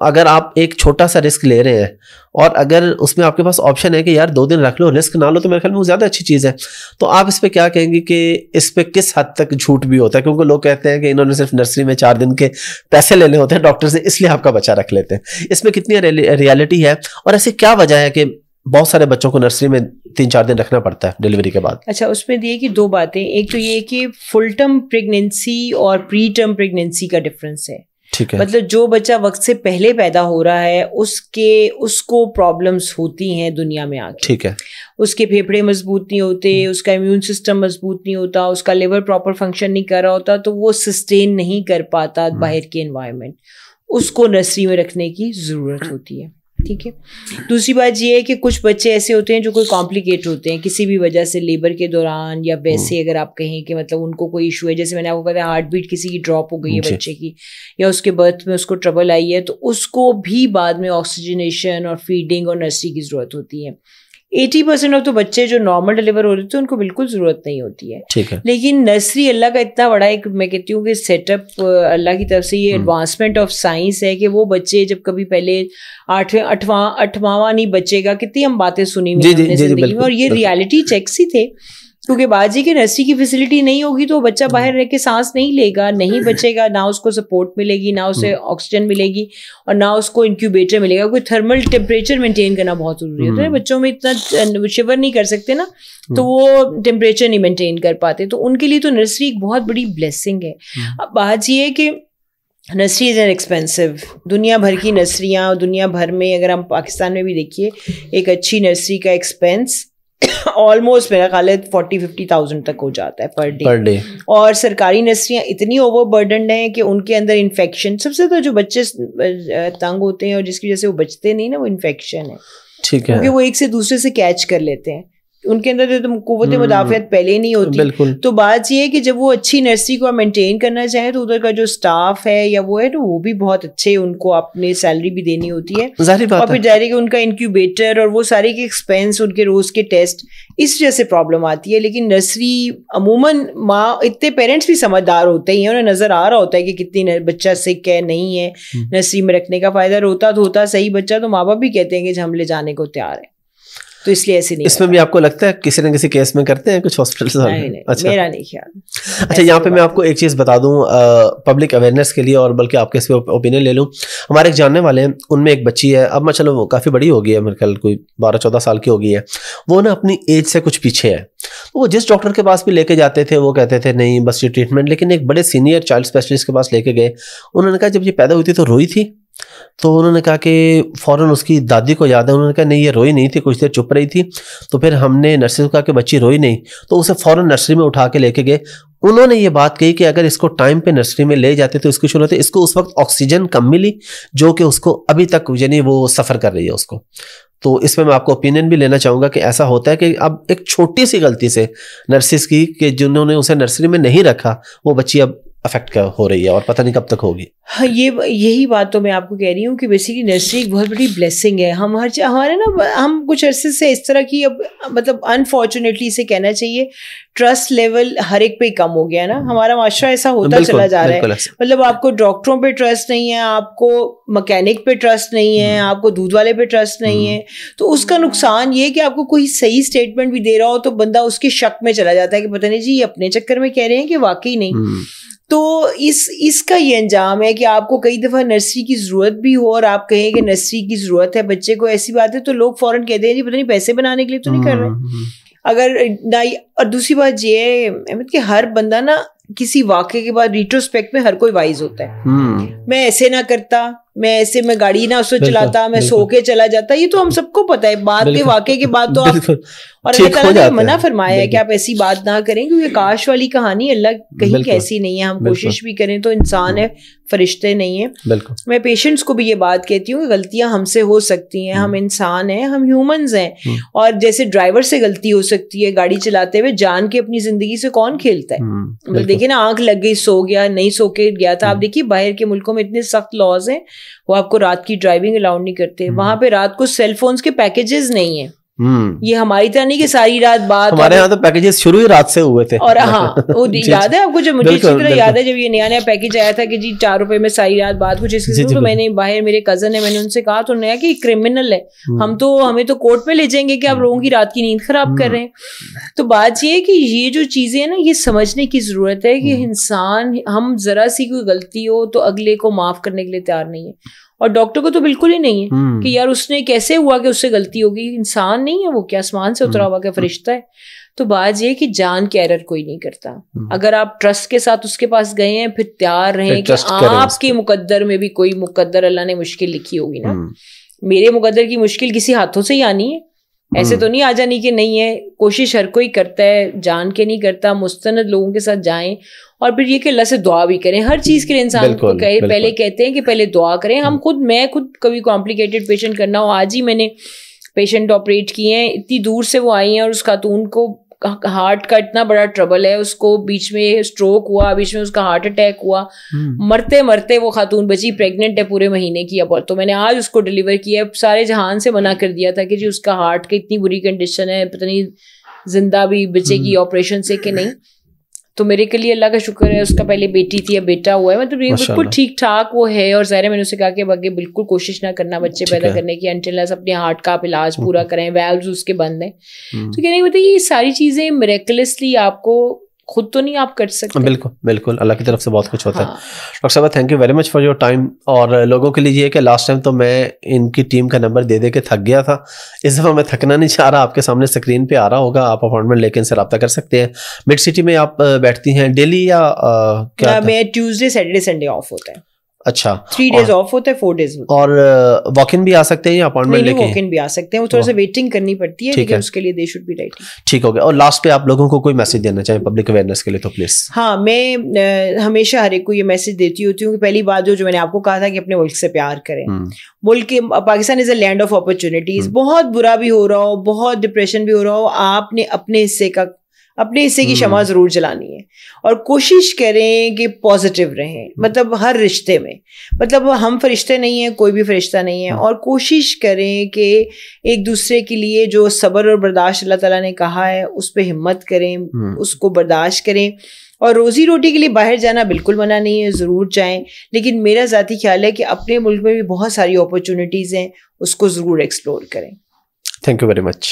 اگر آپ ایک چھوٹا سا رسک لے رہے ہیں اور اگر اس میں آپ کے پاس آپشن ہے کہ یار 2 دن رکھ لو, رسک نہ لو, تو میرے خیال میں وہ زیادہ اچھی چیز ہے. تو آپ اس پہ کیا کہیں گی کہ اس پہ کس حد تک جھوٹ بھی ہوتا ہے؟ کیونکہ لوگ کہتے ہیں کہ انہوں نے صرف نرسری میں 4 دن کے پیسے لینے ہوتے ہیں ڈاکٹر سے, اس لیے آپ کا بچہ رکھ لیتے ہیں. اس میں کتنی ریالٹی ہے, اور ایسی کیا وجہ ہے کہ بہت سارے بچوں کو نرسری میں 3-4 دن رکھنا پڑتا ہے ڈیلیوری کے بعد؟ اچھا, اس میں یہ کہ 2 باتیں. ایک تو یہ کہ فل ٹرم پریگنینسی اور پری ٹرم پریگنینسی کا ڈفرینس ہے. ٹھیک ہے, مطلب جو بچہ وقت سے پہلے پیدا ہو رہا ہے اس کو پرابلمس ہوتی ہیں دنیا میں آ کے. ٹھیک ہے, اس کے پھیپھڑے مضبوط نہیں ہوتے, اس کا امیون سسٹم مضبوط نہیں ہوتا, اس کا لیور پراپر فنکشن نہیں کر رہا ہوتا, تو وہ سسٹین نہیں کر پاتا باہر کے انوائرمنٹ. اس کو نرسری میں رکھنے کی ضرورت ہوتی ہے. ٹھیک ہے. دوسری بات یہ ہے کہ کچھ بچے ایسے ہوتے ہیں جو کوئی کمپلیکیٹ ہوتے ہیں کسی بھی وجہ سے, لیبر کے دوران یا ویسے اگر آپ کہیں کہ مطلب ان کو کوئی ایشو ہے, جیسے میں نے آپ کو کہا ہارٹ بیٹ کسی کی ڈراپ ہو گئی ہے بچے کی, یا اس کے برتھ میں اس کو ٹربل آئی ہے, تو اس کو بھی بعد میں آکسیجنیشن اور فیڈنگ اور نرسری کی ضرورت ہوتی ہے. 80% آف تو بچے جو نارمل ڈلیور ہو رہے تھے ان کو بالکل ضرورت نہیں ہوتی ہے. لیکن نرسری اللہ کا اتنا بڑا ایک میں کہتی ہوں کہ سیٹ اپ اللہ کی طرف سے, یہ ایڈوانسمنٹ آف سائنس ہے کہ وہ بچے جب کبھی پہلے 8واں نہیں بچے گا, کتنی ہم باتیں سنی ہوئی ہم نے زندگی میں, اور یہ ریالٹی چیکس ہی تھے. کیونکہ باجی کے نرسری کی فیسلٹی نہیں ہوگی تو بچہ باہر رہ کے سانس نہیں لے گا, نہیں بچے گا, نہ اس کو سپورٹ ملے گی, نہ اسے آکسیجن ملے گی, اور نہ اس کو انکیوبیٹر ملے گا. کوئی تھرمل ٹیمپریچر مینٹین کرنا بہت ضروری ہوتا ہے. بچوں میں اتنا شیور نہیں کر سکتے نا, تو وہ ٹیمپریچر نہیں مینٹین کر پاتے, تو ان کے لیے تو نرسری ایک بہت بڑی بلیسنگ ہے. اب بات یہ ہے کہ نرسری از این ایکسپینسو. دنیا بھر کی نرسریاں, دنیا بھر میں اگر ہم پاکستان میں بھی دیکھیے, ایک اچھی نرسری کا ایکسپینس آلموسٹ میرا خیال ہے 40-50,000 تک ہو جاتا ہے پر ڈے. اور سرکاری نرسریاں اتنی اوور برڈنڈ ہیں کہ ان کے اندر انفیکشن, سب سے زیادہ جو بچے تنگ ہوتے ہیں اور جس کی وجہ سے وہ بچتے نہیں نا, وہ انفیکشن ہے. ٹھیک ہے, کیونکہ وہ ایک سے دوسرے سے کیچ کر لیتے ہیں. ان کے اندر تو قوت مدافعت پہلے ہی نہیں ہوتی. تو بات یہ ہے کہ جب وہ اچھی نرسری کو مینٹین کرنا چاہیں تو ادھر کا جو اسٹاف ہے یا وہ ہے نا وہ بھی بہت اچھے, ان کو اپنی سیلری بھی دینی ہوتی ہے, اور پھر ظاہر ہے کہ ان کا انکیوبیٹر اور وہ سارے کے ایکسپینس, ان کے روز کے ٹیسٹ, اس وجہ سے پرابلم آتی ہے. لیکن نرسری عموماً ماں, اتنے پیرنٹس بھی سمجھدار ہوتے ہیں, انہیں نظر آ رہا ہوتا ہے کہ کتنی بچہ سک ہے نہیں ہے, نرسری میں رکھنے کا فائدہ. روتا دھوتا صحیح بچہ تو ماں باپ بھی کہتے ہیں کہ ہم لے جانے کو تیار ہیں, تو اس لیے ایسے نہیں. اس میں بھی آپ کو لگتا ہے کسی نہ کسی کیس میں کرتے ہیں کچھ ہاسپٹل؟ میرا نہیں خیال. اچھا, یہاں پہ میں آپ کو ایک چیز بتا دوں پبلک اویئرنیس کے لیے, اور بلکہ آپ کے اس پہ اوپینین لے لوں. ہمارے ایک جاننے والے ہیں, ان میں ایک بچی ہے, اب میں چلو وہ کافی بڑی ہو گئی ہے, میرے خیال کوئی 12-14 سال کی ہو گئی ہے. وہ نا اپنی ایج سے کچھ پیچھے ہے. وہ جس ڈاکٹر کے پاس بھی لے کے جاتے تھے وہ کہتے تھے نہیں بس یہ ٹریٹمنٹ, لیکن ایک بڑے سینئر چائلڈ اسپیشلسٹ کے پاس لے کے گئے. انہوں نے کہا جب یہ پیدا ہوئی تھی تو روئی تھی, تو انہوں نے کہا کہ فوراً اس کی دادی کو یاد ہے, انہوں نے کہا نہیں یہ روئی نہیں تھی, کچھ دیر چپ رہی تھی. تو پھر ہم نے نرسری کو کہا کہ بچی روئی نہیں, تو اسے فوراً نرسری میں اٹھا کے لے کے گئے. انہوں نے یہ بات کہی کہ اگر اس کو ٹائم پہ نرسری میں لے جاتے تو اس کی شروعات, اس کو اس وقت آکسیجن کم ملی جو کہ اس کو ابھی تک یعنی وہ سفر کر رہی ہے اس کو. تو اس میں میں آپ کو اوپینین بھی لینا چاہوں گا کہ ایسا ہوتا ہے کہ اب ایک چھوٹی سی غلطی سے نرسز کی کہ جنہوں نے اسے نرسری میں نہیں رکھا, وہ بچی اب افیکٹ ہو رہی ہے اور پتہ نہیں کب تک ہوگی. ہاں, یہی بات تو میں آپ کو کہہ رہی ہوں کہ بیسیکلی نرسری ایک بہت بڑی بلیسنگ ہے. ہم ہمارے نا ہم کچھ عرصے سے اس طرح کی, اب مطلب انفارچونیٹلی سے کہنا چاہیے, ٹرسٹ لیول ہر ایک پہ کم ہو گیا نا. ہمارا معاشرہ ایسا ہوتا چلا جا رہا ہے, مطلب آپ کو ڈاکٹروں پہ ٹرسٹ نہیں ہے, آپ کو مکینک پہ ٹرسٹ نہیں ہے, آپ کو دودھ والے پہ ٹرسٹ نہیں ہے. تو اس کا نقصان یہ ہے کہ آپ کو کوئی صحیح اسٹیٹمنٹ بھی دے رہا ہو تو بندہ اس کے شک میں چلا جاتا ہے کہ پتہ نہیں جی یہ اپنے چکر میں کہہ رہے ہیں کہ واقعی نہیں. تو اس کا یہ انجام ہے کہ آپ کو کئی دفعہ نرسری کی ضرورت بھی ہو اور آپ کہیں کہ نرسری کی ضرورت ہے بچے کو, ایسی بات ہے تو لوگ فوراً کہتے ہیں جی پتہ نہیں پیسے بنانے کے لیے تو نہیں کر رہے. اگر اور دوسری بات یہ ہے احمد کہ ہر بندہ نا کسی واقعے کے بعد ریٹروسپیکٹ میں ہر کوئی وائز ہوتا ہے. میں ایسے نہ کرتا, میں ایسے میں گاڑی نہ اس سے چلاتا, میں سو کے چلا جاتا, یہ تو ہم سب کو پتا ہے. بعد کے واقعے کے بعد تو آپ, اور اللہ تعالیٰ نے منع فرمایا ہے کہ آپ ایسی بات نہ کریں, کیونکہ کاش والی کہانی اللہ کہیں کیسی نہیں ہے. ہم کوشش بھی کریں تو انسان ہے, فرشتے نہیں ہیں. میں پیشنٹس کو بھی یہ بات کہتی ہوں کہ غلطیاں ہم سے ہو سکتی ہیں, ہم انسان ہیں, ہم ہیومنز ہیں. اور جیسے ڈرائیور سے غلطی ہو سکتی ہے گاڑی چلاتے ہوئے, جان کے اپنی زندگی سے کون کھیلتا ہے. مطلب دیکھیں نا, آنکھ لگ گئی, سو گیا, نہیں سو کے گیا تھا. آپ دیکھیے باہر کے ملکوں میں اتنے سخت لاز ہیں, وہ آپ کو رات کی ڈرائیونگ الاؤڈ نہیں کرتے. وہاں پہ رات کو سیل فونز کے پیکیجز نہیں ہیں. یہ ہماری طرح نہیں کہ ساری رات بات, ہمارے یہاں تو پیکیجز شروع ہی رات سے ہوئے تھے. اور ہاں وہ یاد ہے آپ کو, جب مجھے اچھی طرح یاد ہے جب یہ نیا پیکیج آیا تھا کہ جی 4 روپے میں ساری رات بات کچھ اس قسم, تو میں نے باہر میرے کزن ہے, میں نے ان سے کہا تو نیا کہ کرمنل ہے, ہمیں تو کورٹ میں لے جائیں گے کہ آپ لوگوں کی رات کی نیند خراب کر رہے ہیں. تو بات یہ ہے کہ یہ جو چیزیں ہیں نا, یہ سمجھنے کی ضرورت ہے کہ انسان, ہم ذرا سی کوئی غلطی ہو تو اگلے کو معاف کرنے کے لیے تیار نہیں ہے. اور ڈاکٹر کو تو بالکل ہی نہیں ہے کہ یار اس نے کیسے ہوا کہ اس سے غلطی ہوگی. انسان نہیں ہے وہ, کیا آسمان سے اترا ہوا, کیا فرشتہ ہے. تو بات یہ کہ جان کے ایرر کوئی نہیں کرتا. اگر آپ ٹرسٹ کے ساتھ اس کے پاس گئے ہیں, پھر تیار رہیں کہ آپ کے مقدر میں بھی کوئی مقدر اللہ نے مشکل لکھی ہوگی نا. میرے مقدر کی مشکل کسی ہاتھوں سے ہی آنی ہے, ایسے تو نہیں آ جانی کہ نہیں ہے. کوشش ہر کوئی کرتا ہے, جان کے نہیں کرتا. مستند لوگوں کے ساتھ جائیں, اور پھر یہ کہ اللہ سے دعا بھی کریں. ہر چیز کے لیے انسان کو پہلے کہتے ہیں کہ پہلے دعا کریں. ہم میں خود کبھی کمپلیکیٹڈ پیشنٹ کرنا ہو, آج ہی میں نے پیشنٹ آپریٹ کیے ہیں, اتنی دور سے وہ آئی ہیں, اور اس خاتون کو ہارٹ کا اتنا بڑا ٹربل ہے, اس کو بیچ میں اسٹروک ہوا, بیچ میں اس کا ہارٹ اٹیک ہوا, مرتے مرتے وہ خاتون بچی, پریگننٹ ہے پورے مہینے کی اب. تو میں نے آج اس کو ڈلیور کیا. سارے جہان سے منع کر دیا تھا کہ جی اس کا ہارٹ کی اتنی بری کنڈیشن ہے, پتہ نہیں زندہ بھی بچے گی آپریشن سے کہ نہیں. تو میرے کے لیے اللہ کا شکر ہے, اس کا پہلے بیٹی تھی, اب بیٹا ہوا ہے. مطلب یہ بالکل ٹھیک ٹھاک وہ ہے. اور ظاہر ہے میں نے اسے کہا کہ آگے بالکل کوشش نہ کرنا بچے پیدا کرنے کی انٹل اپنے ہارٹ کا علاج پورا کریں, ویلوز اس کے بند ہیں. تو کہنے کی بتائیے یہ ساری چیزیں میریکلسلی آپ کو خود تو نہیں آپ کر سکتے. بالکل بالکل, اللہ کی طرف سے بہت کچھ ہوتا ہے. ڈاکٹر صاحب thank you very much for your time. اور لوگوں کے لیے یہ ہے کہ لاسٹ ٹائم تو میں ان کی ٹیم کا نمبر دے کے تھک گیا تھا, اس دفعہ میں تھکنا نہیں چاہ رہا. آپ کے سامنے اسکرین پہ آ رہا ہوگا, آپ اپائنٹمنٹ لے کے ان سے رابطہ کر سکتے ہیں. مڈ سٹی میں آپ بیٹھتی ہیں ڈیلی یا کیا؟ میں ٹیوزڈے سیٹرڈے سنڈے آف ہوتا ہے. اچھا 3 days آف ہوتا ہے 4 days ہوتا ہے. اور واک ان بھی آ سکتے ہیں یا اپائنٹمنٹ لے کے؟ واک ان بھی آ سکتے ہیں, وہ تھوڑا سا ویٹنگ کرنی پڑتی ہے لیکن اس کے لیے دے شوڈ بی ریڈی. ٹھیک ہو گیا. اور لاسٹ پہ آپ لوگوں کو کوئی میسج دینا چاہیں پبلک اویئرنیس کے لیے تو پلیز. ہاں, میں ہمیشہ ہر ایک کو یہ میسج دیتی ہوتی ہوں کہ پہلی بات جو میں نے آپ کو کہا تھا کہ اپنے ملک سے پیار کریں. ملک پاکستان از اے لینڈ آف اپرچونیٹیز. بہت برا بھی ہو رہا ہو, بہت ڈپریشن بھی ہو رہا ہو, آپ نے اپنے حصے کی شمع ضرور جلانی ہے اور کوشش کریں کہ پازیٹیو رہیں. مطلب ہر رشتے میں, مطلب ہم فرشتے نہیں ہیں, کوئی بھی فرشتہ نہیں ہے, اور کوشش کریں کہ ایک دوسرے کے لیے جو صبر اور برداشت اللہ تعالیٰ نے کہا ہے اس پہ ہمت کریں, اس کو برداشت کریں. اور روزی روٹی کے لیے باہر جانا بالکل منع نہیں ہے, ضرور جائیں, لیکن میرا ذاتی خیال ہے کہ اپنے ملک میں بھی بہت ساری اپرچونیٹیز ہیں, اس کو ضرور ایکسپلور کریں. Thank you very much.